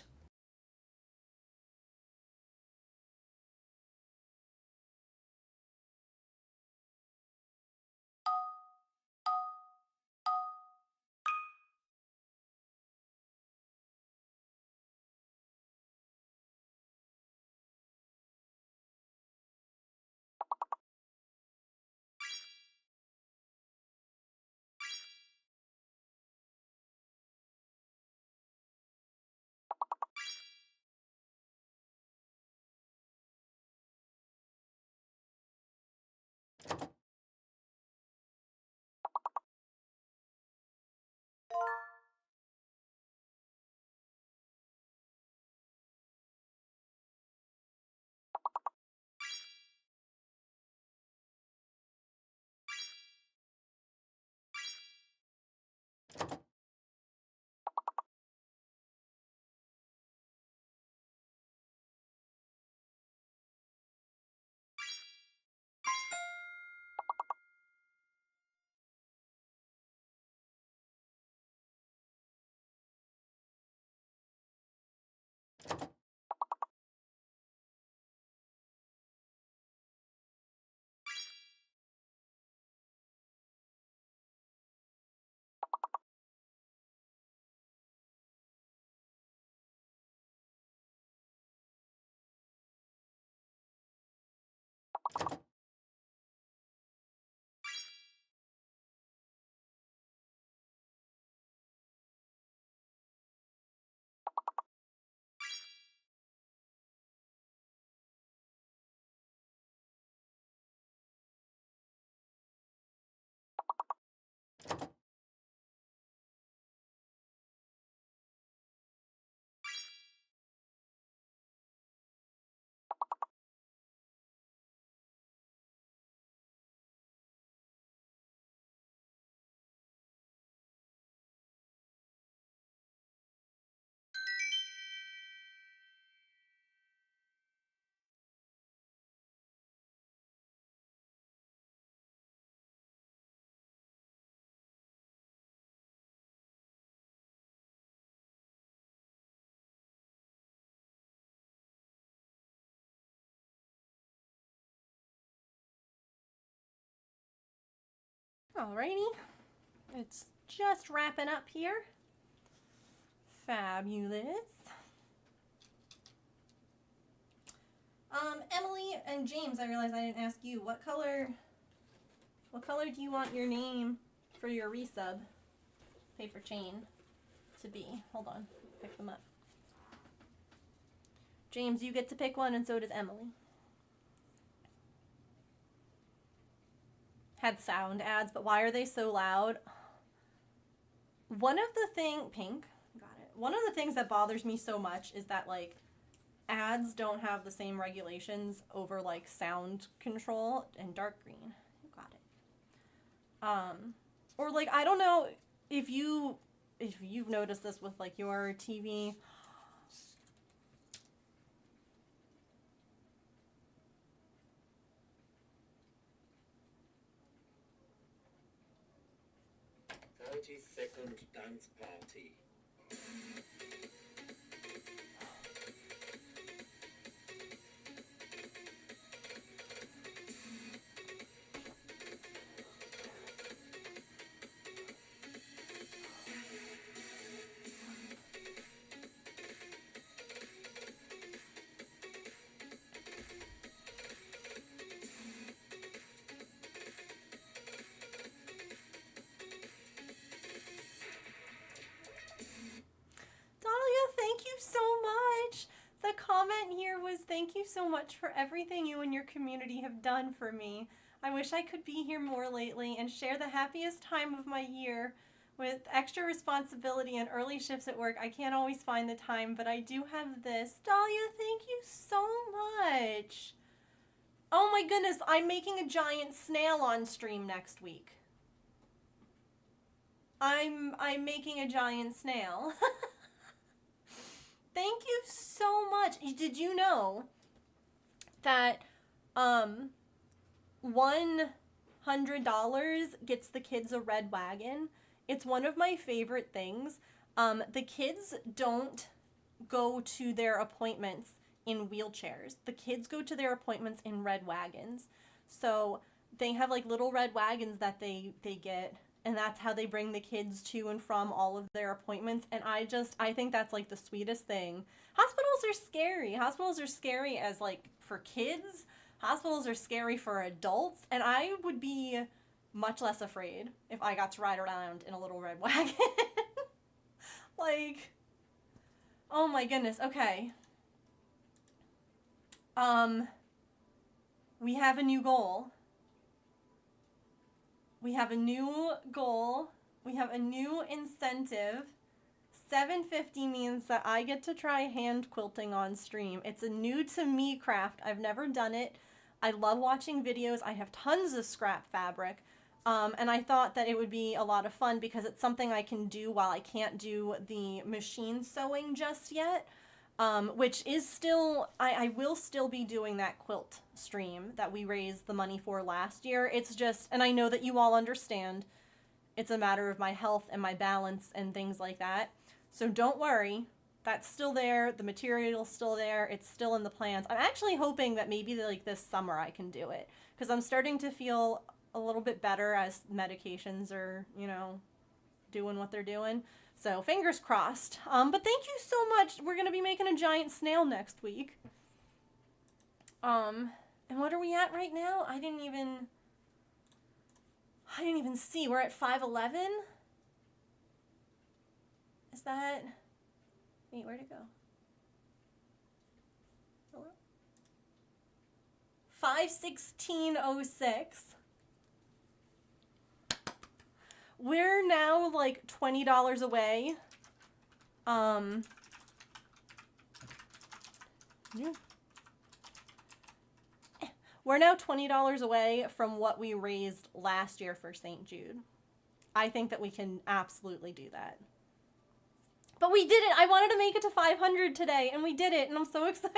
Alrighty. It's just wrapping up here. Fabulous. Emily and James, I realized I didn't ask you. What color do you want your name for your resub paper chain to be? Hold on. Pick them up. James, you get to pick one, and so does Emily. Had sound ads, but why are they so loud? One of the things that bothers me so much is that, like, ads don't have the same regulations over, like, sound control and dark green. You got it. Or, like, I don't know if you've noticed this with, like, your TV. Second dance party. thank you so much for everything you and your community have done for me. I wish I could be here more lately and share the happiest time of my year. With extra responsibility and early shifts at work, I can't always find the time, but I do have this. Dahlia, thank you so much. Oh my goodness, I'm making a giant snail on stream next week. I'm making a giant snail. Thank you so much. Did you know that $100 gets the kids a red wagon? It's one of my favorite things. The kids don't go to their appointments in wheelchairs. The kids go to their appointments in red wagons. So they have like little red wagons that they get, and that's how they bring the kids to and from all of their appointments. And I think that's like the sweetest thing. Hospitals are scary. Hospitals are scary as like for kids. Hospitals are scary for adults. And I would be much less afraid if I got to ride around in a little red wagon. Like, oh my goodness. Okay. We have a new goal. We have a new goal. We have a new incentive. $7.50 means that I get to try hand quilting on stream. It's a new to me craft. I've never done it. I love watching videos. I have tons of scrap fabric. And I thought that it would be a lot of fun because it's something I can do while I can't do the machine sewing just yet. Which is still, I will still be doing that quilt stream that we raised the money for last year. It's just, and I know that you all understand, it's a matter of my health and my balance and things like that. So don't worry, that's still there. The material's still there. It's still in the plans. I'm actually hoping that maybe like this summer I can do it because I'm starting to feel a little bit better as medications are, you know, doing what they're doing. So fingers crossed. But thank you so much. We're going to be making a giant snail next week. And what are we at right now? I didn't even see. We're at 511. Is that, wait, where'd it go? Hello? 516.06. We're now like $20 away. Yeah. We're now $20 away from what we raised last year for St. Jude. I think that we can absolutely do that. But we did it. I wanted to make it to 500 today, and we did it, and I'm so excited.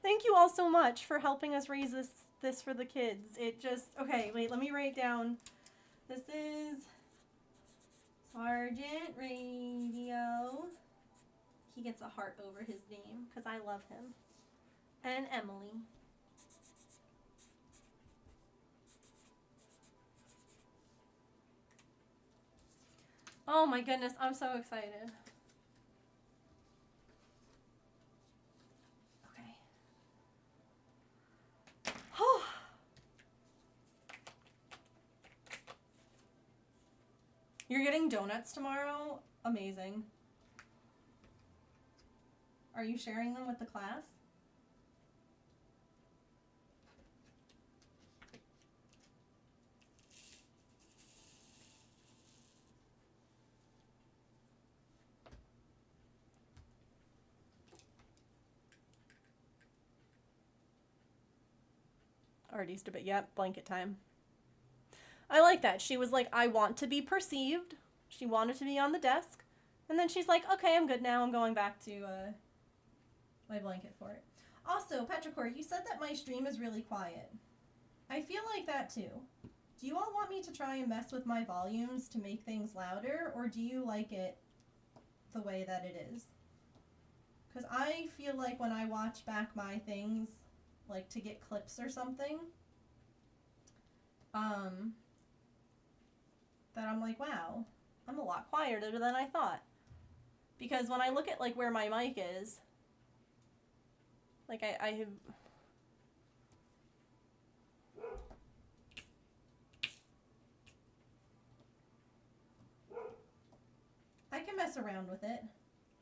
Thank you all so much for helping us raise this for the kids. It just, okay, wait, let me write down. This is Sergeant Radio. He gets a heart over his name because I love him. And Emily. Oh my goodness, I'm so excited. Okay. Oh. You're getting donuts tomorrow? Amazing. Are you sharing them with the class? Artie's debate. Yep, blanket time. I like that. She was like, I want to be perceived. She wanted to be on the desk. And then she's like, okay, I'm good now. I'm going back to my blanket for it. Also, Petrichor, you said that my stream is really quiet. I feel like that too. Do you all want me to try and mess with my volumes to make things louder? Or do you like it the way that it is? Because I feel like when I watch back my things, like to get clips or something, that I'm like, wow, I'm a lot quieter than I thought. Because when I look at like where my mic is, like I can mess around with it.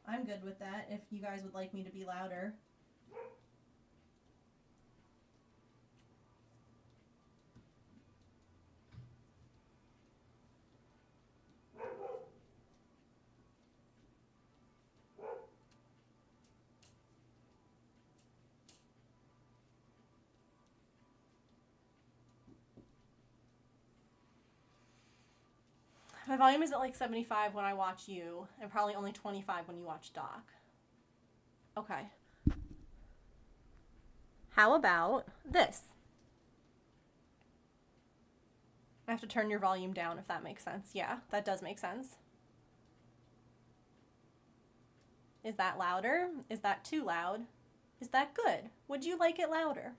I'm good with that if you guys would like me to be louder. My volume is at like 75 when I watch you, and probably only 25 when you watch Doc. Okay. How about this? I have to turn your volume down if that makes sense. Yeah, that does make sense. Is that louder? Is that too loud? Is that good? Would you like it louder?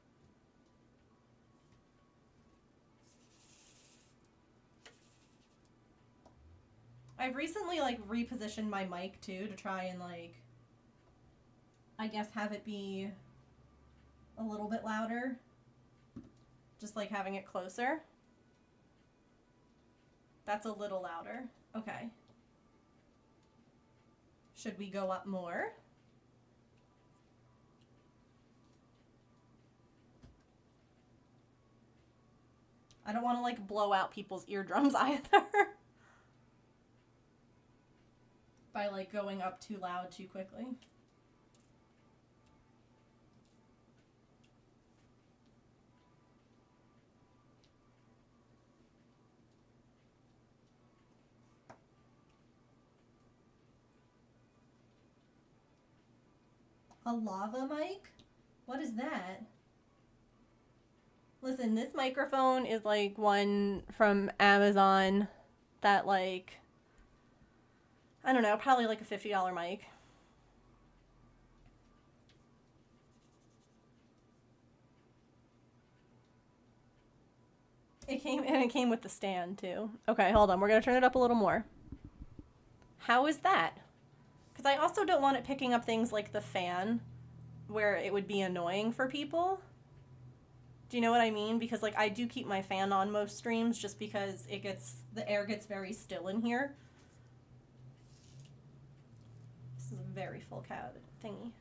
I've recently like repositioned my mic too to try and like, I guess have it be a little bit louder. Just like having it closer. That's a little louder. Okay. Should we go up more? I don't want to like blow out people's eardrums either. By like going up too loud too quickly. A lava mic? What is that? Listen, this microphone is like one from Amazon that like, I don't know, probably like a $50 mic. It came with the stand too. Okay, hold on. We're going to turn it up a little more. How is that? Because I also don't want it picking up things like the fan where it would be annoying for people. Do you know what I mean? Because like I do keep my fan on most streams just because the air gets very still in here. This is a very full cab thingy.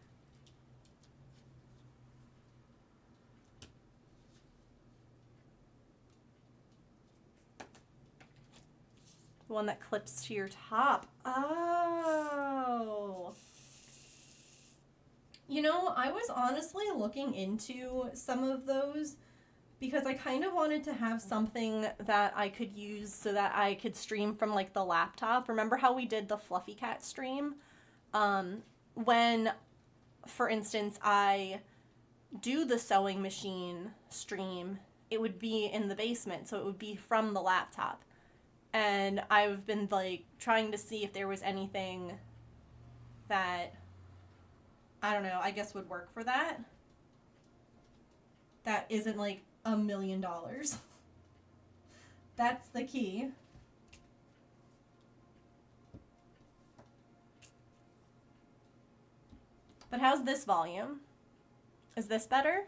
The one that clips to your top. Oh. You know, I was honestly looking into some of those because I kind of wanted to have something that I could use so that I could stream from like the laptop. Remember how we did the Fluffy Cat stream? When, for instance, I do the sewing machine stream, it would be in the basement, so it would be from the laptop. And I've been like trying to see if there was anything that, I don't know, I guess would work for that. That isn't like $1 million. That's the key. But how's this volume? Is this better?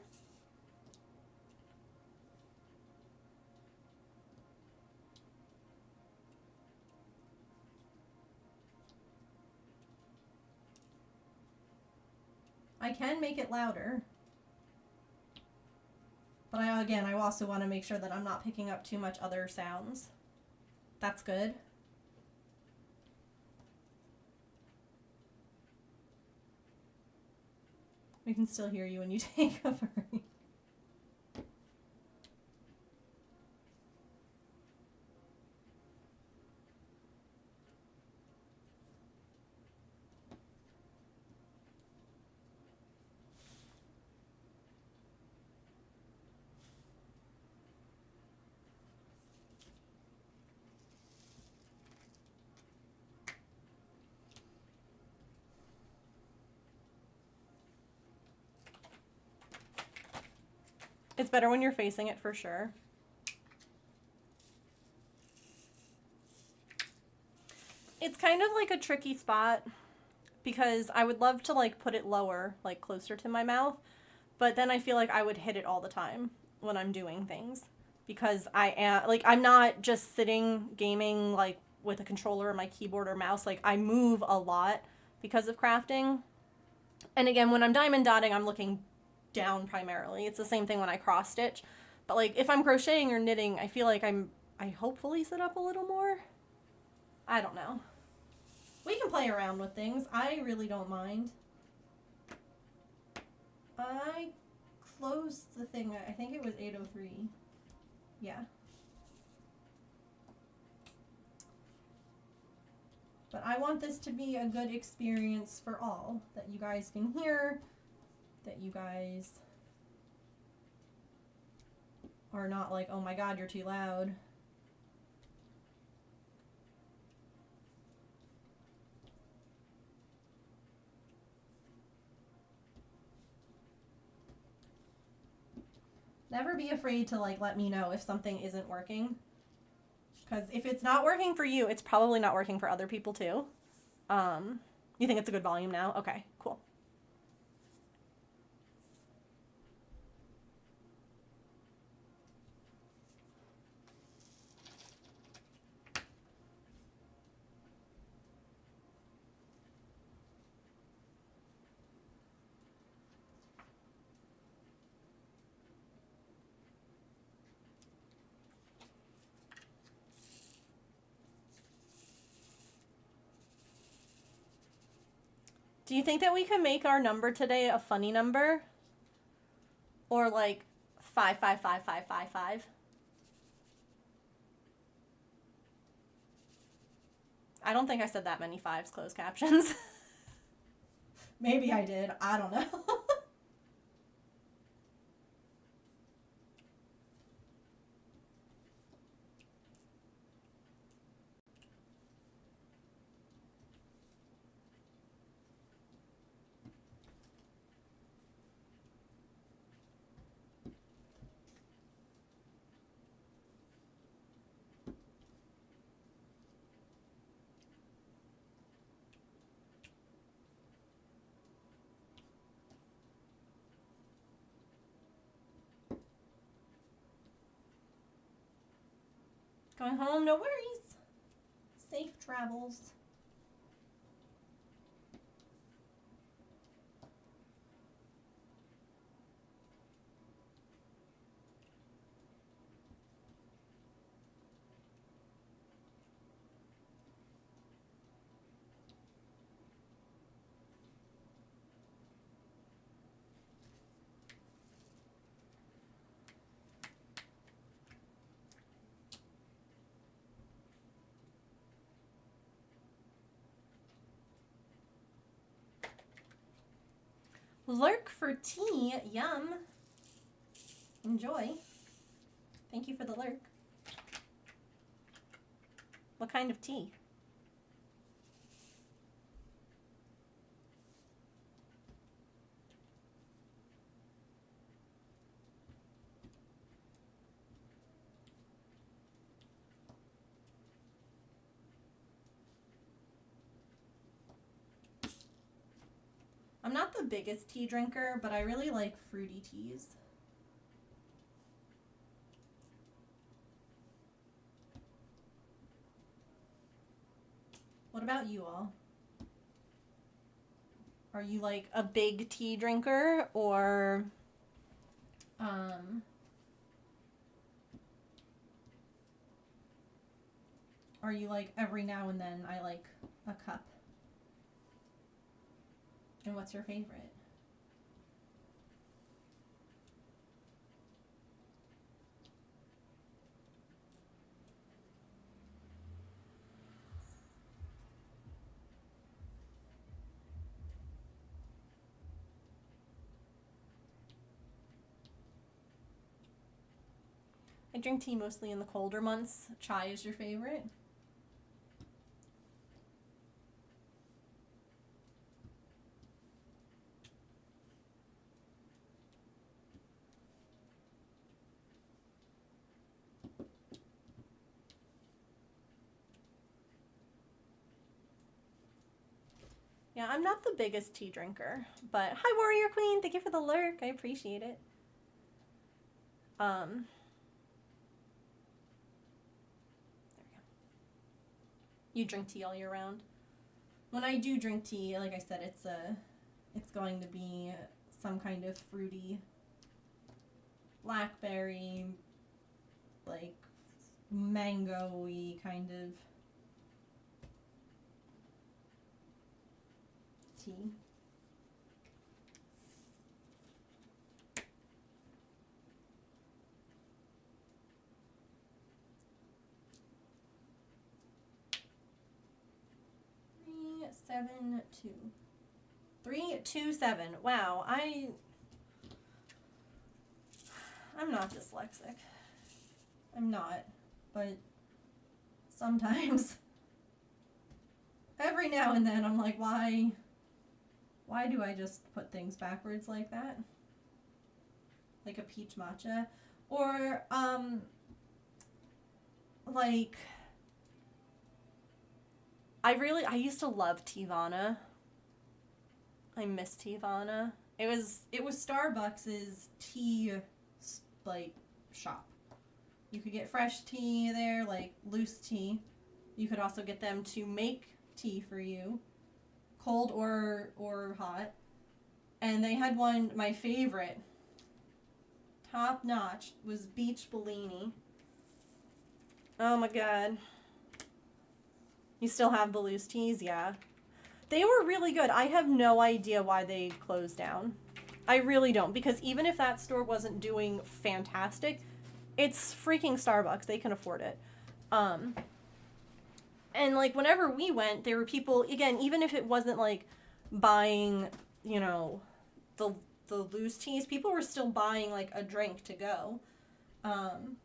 I can make it louder. But I also want to make sure that I'm not picking up too much other sounds. That's good. We can still hear you when you take a break. It's better when you're facing it for sure. It's kind of like a tricky spot because I would love to like put it lower, like closer to my mouth, but then I feel like I would hit it all the time when I'm doing things because I'm not just sitting gaming like with a controller or my keyboard or mouse. Like I move a lot because of crafting. And again, when I'm diamond dotting, I'm looking down primarily. It's the same thing when I cross stitch. But like if I'm crocheting or knitting, I feel like I hopefully sit up a little more. I don't know. We can play around with things. I really don't mind. I closed the thing. I think it was 8:03. Yeah. But I want this to be a good experience for all, that you guys can hear, that you guys are not like, oh my god, you're too loud. Never be afraid to like let me know if something isn't working. Because if it's not working for you, it's probably not working for other people too. You think it's a good volume now? Okay, cool. Do you think that we can make our number today a funny number? Or like 555555? I don't think I said that many fives, closed captions. Maybe I did. I don't know. Going home, no worries. Safe travels. Lurk for tea. Yum. Enjoy. Thank you for the lurk. What kind of tea? I'm not the biggest tea drinker, but I really like fruity teas. What about you all? Are you like a big tea drinker, or are you like every now and then I like a cup? And what's your favorite? I drink tea mostly in the colder months. Chai is your favorite? Yeah, I'm not the biggest tea drinker, but hi Warrior Queen, thank you for the lurk. I appreciate it. There we go. You drink tea all year round? When I do drink tea, like I said, it's going to be some kind of fruity, blackberry, like mango-y kind of tea. 327. Wow, I'm not dyslexic. I'm not, but sometimes, every now and then, I'm like, why do I just put things backwards like that? Like a peach matcha, or like, I used to love Teavana. I miss Teavana. It was Starbucks's tea, like, shop. You could get fresh tea there, like loose tea. You could also get them to make tea for you, cold or hot. And they had one, my favorite, top notch, was Beach Bellini. Oh my god. You still have the loose teas? Yeah. They were really good. I have no idea why they closed down. I really don't, because even if that store wasn't doing fantastic, it's freaking Starbucks. They can afford it. And like whenever we went, there were people, again, even if it wasn't like buying, you know, the loose teas, people were still buying like a drink to go. And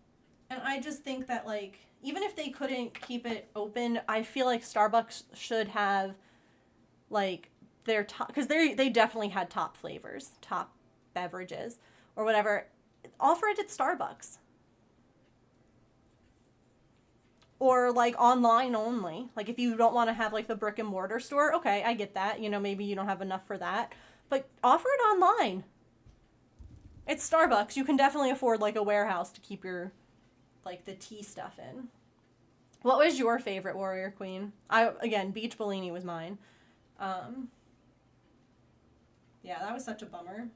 I just think that, like, even if they couldn't keep it open, I feel like Starbucks should have like their top, because they definitely had top flavors, top beverages or whatever. Offer it at Starbucks. Or like online only. Like if you don't want to have like the brick and mortar store, okay, I get that. You know, maybe you don't have enough for that. But offer it online. It's Starbucks. You can definitely afford like a warehouse to keep your, like, the tea stuff in. What was your favorite Warrior Queen? Again, Beach Bellini was mine. Yeah, that was such a bummer.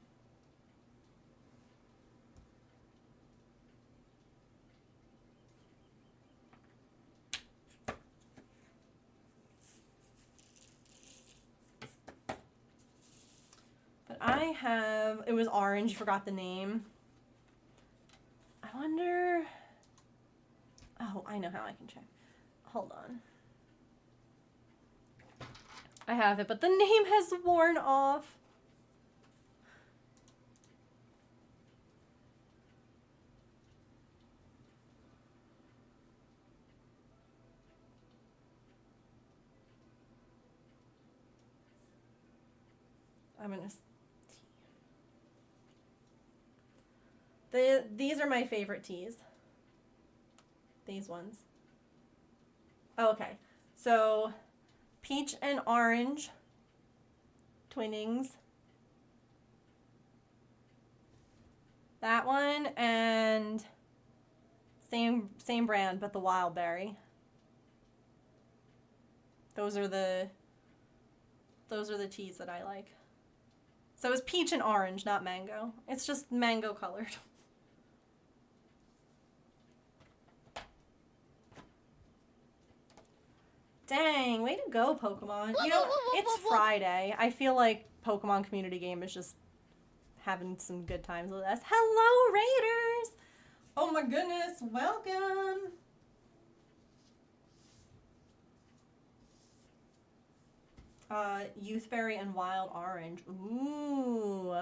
But it was orange, you forgot the name. I wonder, oh, I know how I can check. Hold on. I have it, but the name has worn off. I'm gonna. These are my favorite teas. These ones. Oh, okay. So, peach and orange twinnings. That one, and same brand, but the wild berry. Those are the teas that I like. So it's peach and orange, not mango. It's just mango colored. Dang, way to go, Pokemon. You know, it's Friday. I feel like Pokemon Community Game is just having some good times with us. Hello, Raiders! Oh my goodness, welcome! Youthberry and Wild Orange. Ooh.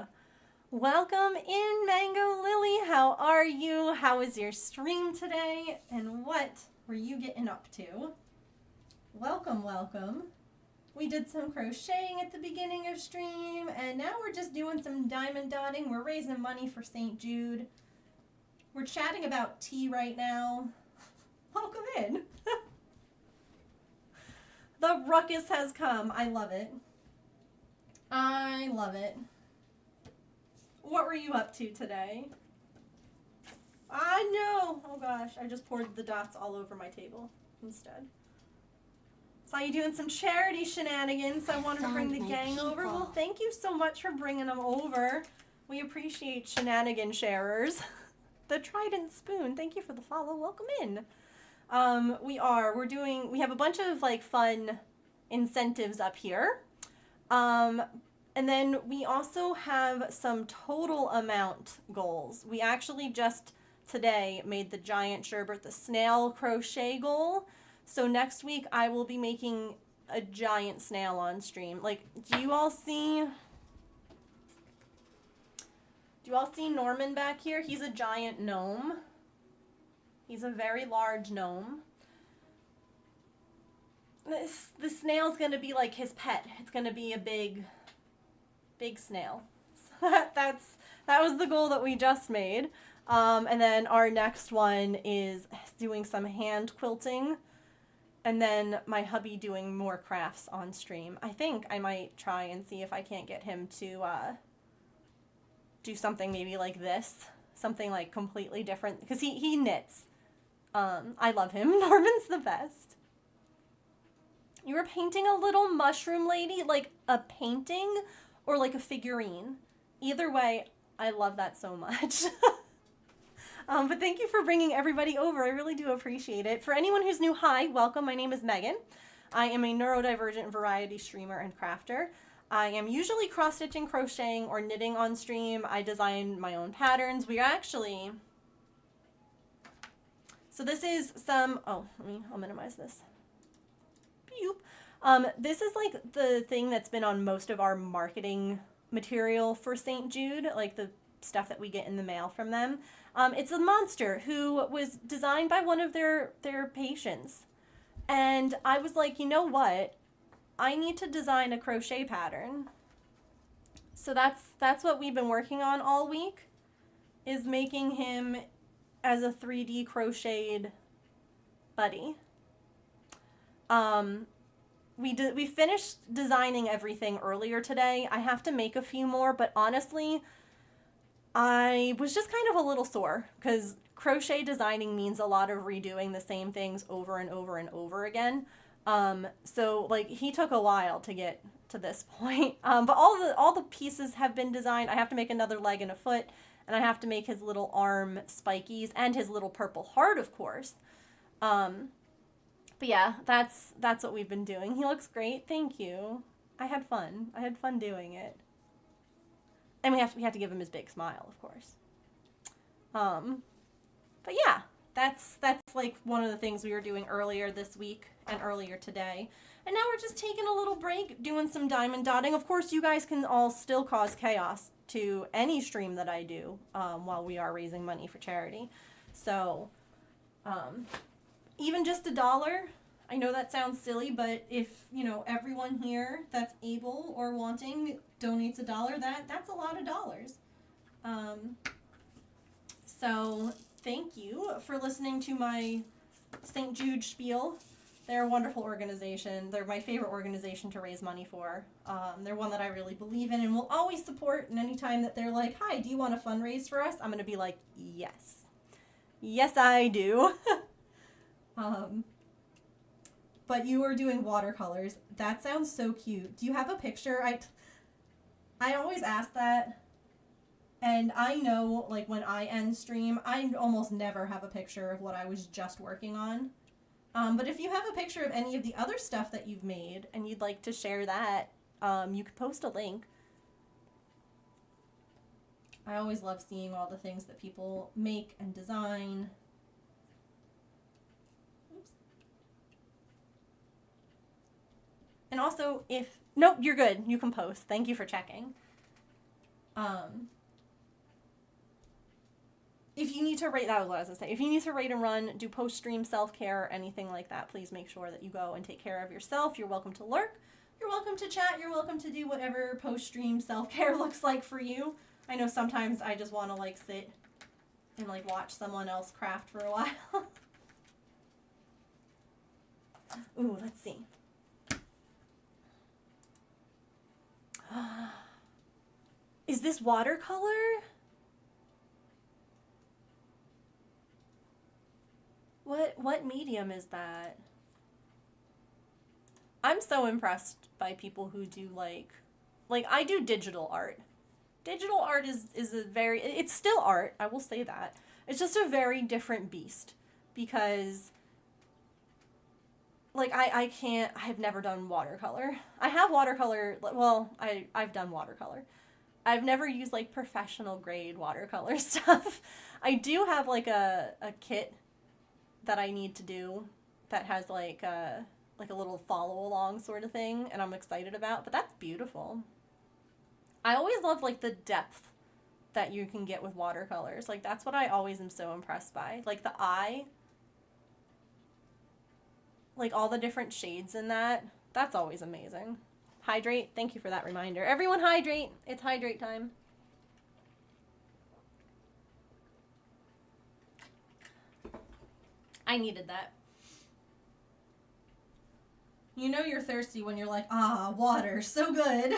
Welcome in, Mango Lily. How are you? How was your stream today? And what were you getting up to? Welcome, welcome. We did some crocheting at the beginning of stream, and now we're just doing some diamond dotting. We're raising money for St. Jude. We're chatting about tea right now. Welcome in. The ruckus has come. I love it. I love it. What were you up to today? I know. Oh gosh, I just poured the dots all over my table instead. Saw you doing some charity shenanigans. I wanted to bring the gang over. Well, thank you so much for bringing them over. We appreciate shenanigan sharers. The Trident Spoon, thank you for the follow. Welcome in. We have a bunch of like fun incentives up here. And then we also have some total amount goals. We actually just today made the giant sherbet, the snail crochet goal. So next week I will be making a giant snail on stream. Like, do you all see Norman back here? He's a giant gnome. He's a very large gnome. The snail's gonna be like his pet. It's gonna be a big snail. So that was the goal that we just made. And then our next one is doing some hand quilting. And then my hubby doing more crafts on stream. I think I might try and see if I can't get him to do something maybe like this. Something like completely different. Because he knits. I love him. Norman's the best. You were painting a little mushroom lady, like a painting or like a figurine. Either way, I love that so much. But thank you for bringing everybody over. I really do appreciate it. For anyone who's new, hi, welcome. My name is Megan. I am a neurodivergent variety streamer and crafter. I am usually cross-stitching, crocheting, or knitting on stream. I design my own patterns. So this is some, I'll minimize this. This is like the thing that's been on most of our marketing material for St. Jude, like the stuff that we get in the mail from them. It's a monster who was designed by one of their patients. And I was like, you know what? I need to design a crochet pattern. So that's what we've been working on all week, is making him as a 3D crocheted buddy. We finished designing everything earlier today. I have to make a few more, but honestly, I was just kind of a little sore because crochet designing means a lot of redoing the same things over and over and over again. So like he took a while to get to this point. But all the pieces have been designed. I have to make another leg and a foot, and I have to make his little arm spikies and his little purple heart, of course. But yeah, that's what we've been doing. He looks great. Thank you. I had fun. I had fun doing it. And we have to give him his big smile, of course. But yeah, that's like one of the things we were doing earlier this week and earlier today. And now we're just taking a little break, doing some diamond dotting. Of course, you guys can all still cause chaos to any stream that I do while we are raising money for charity. So, even just $1, I know that sounds silly, but if, everyone here that's able or wanting donates $1, that's a lot of dollars. So thank you for listening to my St. Jude spiel. They're a wonderful organization. They're my favorite organization to raise money for. They're one that I really believe in and will always support. And anytime that they're like, hi, do you want to fundraise for us? I'm going to be like, yes. Yes, I do. But you are doing watercolors. That sounds so cute. Do you have a picture? I always ask that. And I know, like, when I end stream, I almost never have a picture of what I was just working on. But if you have a picture of any of the other stuff that you've made and you'd like to share that, you could post a link. I always love seeing all the things that people make and design. Oops. And also, nope, you're good. You can post. Thank you for checking. If you need to rate, that was what I was going to say. If you need to rate and run, do post-stream self-care, anything like that, please make sure that you go and take care of yourself. You're welcome to lurk. You're welcome to chat. You're welcome to do whatever post-stream self-care looks like for you. I know sometimes I just want to, like, sit and, like, watch someone else craft for a while. Ooh, let's see. Is this watercolor? What medium is that? I'm so impressed by people who do like I do digital art. Digital art is it's still art, I will say that. It's just a very different beast because like I've never done watercolor. I have watercolor, well, I've done watercolor. I've never used like professional grade watercolor stuff. I do have like a kit that I need to do that has like like a little follow along sort of thing, and I'm excited about, but that's beautiful. I always love like the depth that you can get with watercolors. Like that's what I always am so impressed by. Like the eye, like all the different shades in that, that's always amazing. Hydrate, thank you for that reminder. Everyone hydrate, it's hydrate time. I needed that. You know you're thirsty when you're like, ah, water, so good.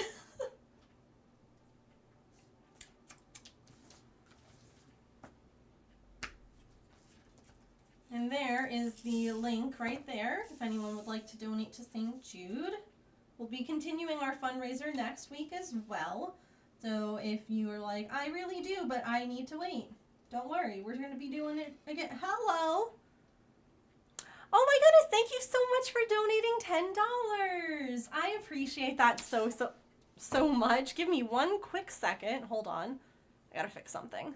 And there is the link right there if anyone would like to donate to St. Jude. We'll be continuing our fundraiser next week as well. So if you are like, I really do, but I need to wait, don't worry. We're going to be doing it again. Hello. Oh my goodness, thank you so much for donating $10. I appreciate that so much. Give me one quick second. Hold on. I gotta fix something.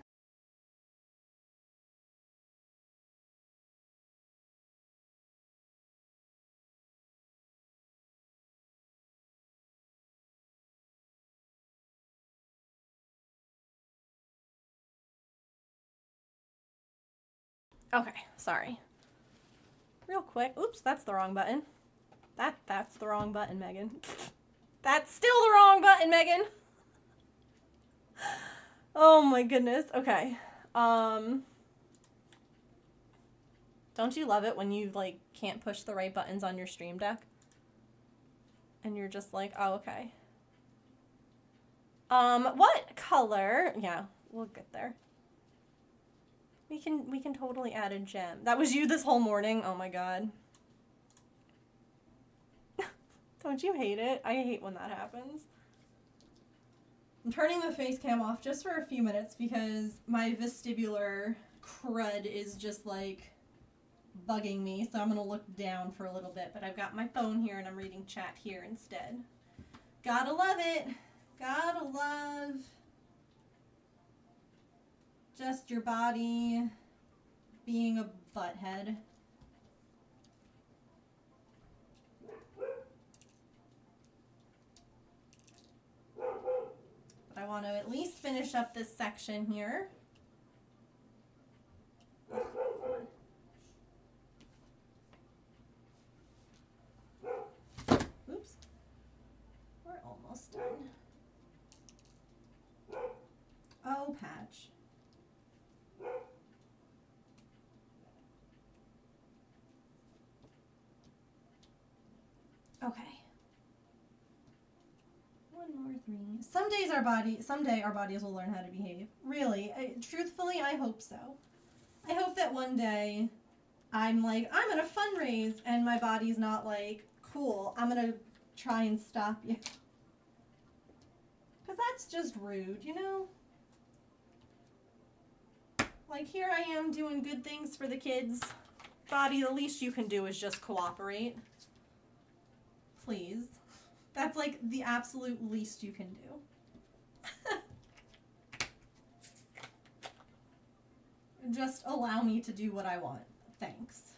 Okay, sorry. Real quick. Oops, that's the wrong button. That's the wrong button, Megan. That's still the wrong button, Megan. Oh my goodness. Okay. Don't you love it when you like can't push the right buttons on your Stream Deck? And you're just like, oh, okay. What color? Yeah, we'll get there. We can totally add a gem. That was you this whole morning? Oh my god. Don't you hate it? I hate when that happens. I'm turning the face cam off just for a few minutes because my vestibular crud is just like bugging me. So I'm going to look down for a little bit. But I've got my phone here and I'm reading chat here instead. Gotta love it. Gotta love just your body being a butthead. But I want to at least finish up this section here. Oops. We're almost done. Oh, patch. Okay. One more three. Someday our bodies will learn how to behave. Really, truthfully, I hope so. I hope that one day I'm like, I'm gonna fundraise and my body's not like, cool, I'm gonna try and stop you. Because that's just rude, you know? Like, here I am doing good things for the kids. Body, the least you can do is just cooperate. Please. That's like the absolute least you can do. Just allow me to do what I want. Thanks.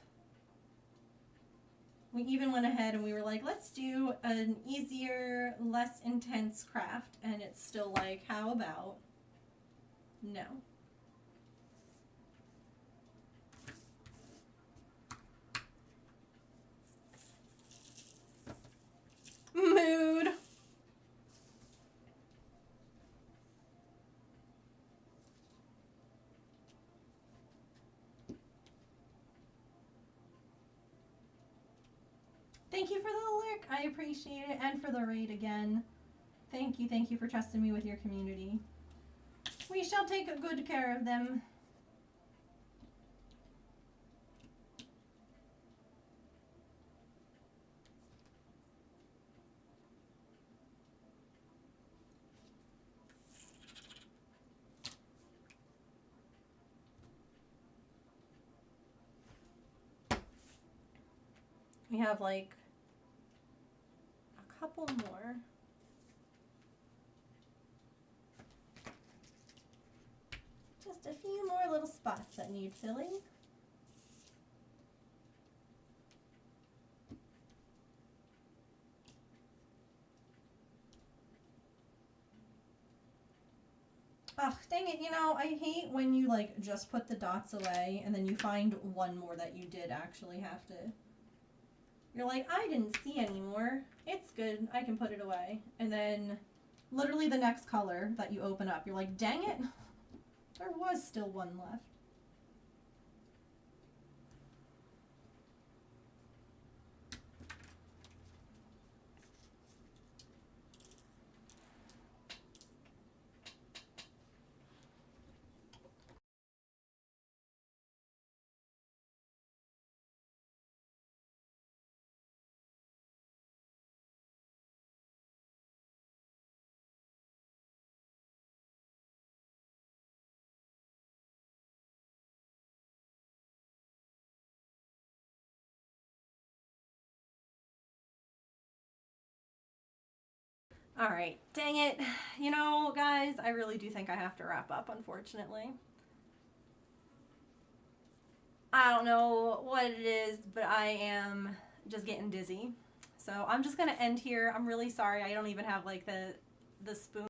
We even went ahead and we were like, let's do an easier, less intense craft. And it's still like, how about? No. Mood. Thank you for the alert. I appreciate it. And for the raid again. Thank you for trusting me with your community. We shall take good care of them. We have like a couple more. Just a few more little spots that need filling. Ugh, dang it, you know, I hate when you, like, just put the dots away and then you find one more that you did actually have to... You're like, I didn't see any more. It's good, I can put it away. And then, literally the next color that you open up, you're like, dang it, there was still one left. Alright, dang it. You know, guys, I really do think I have to wrap up, unfortunately. I don't know what it is, but I am just getting dizzy. So I'm just going to end here. I'm really sorry I don't even have, like, the spoon.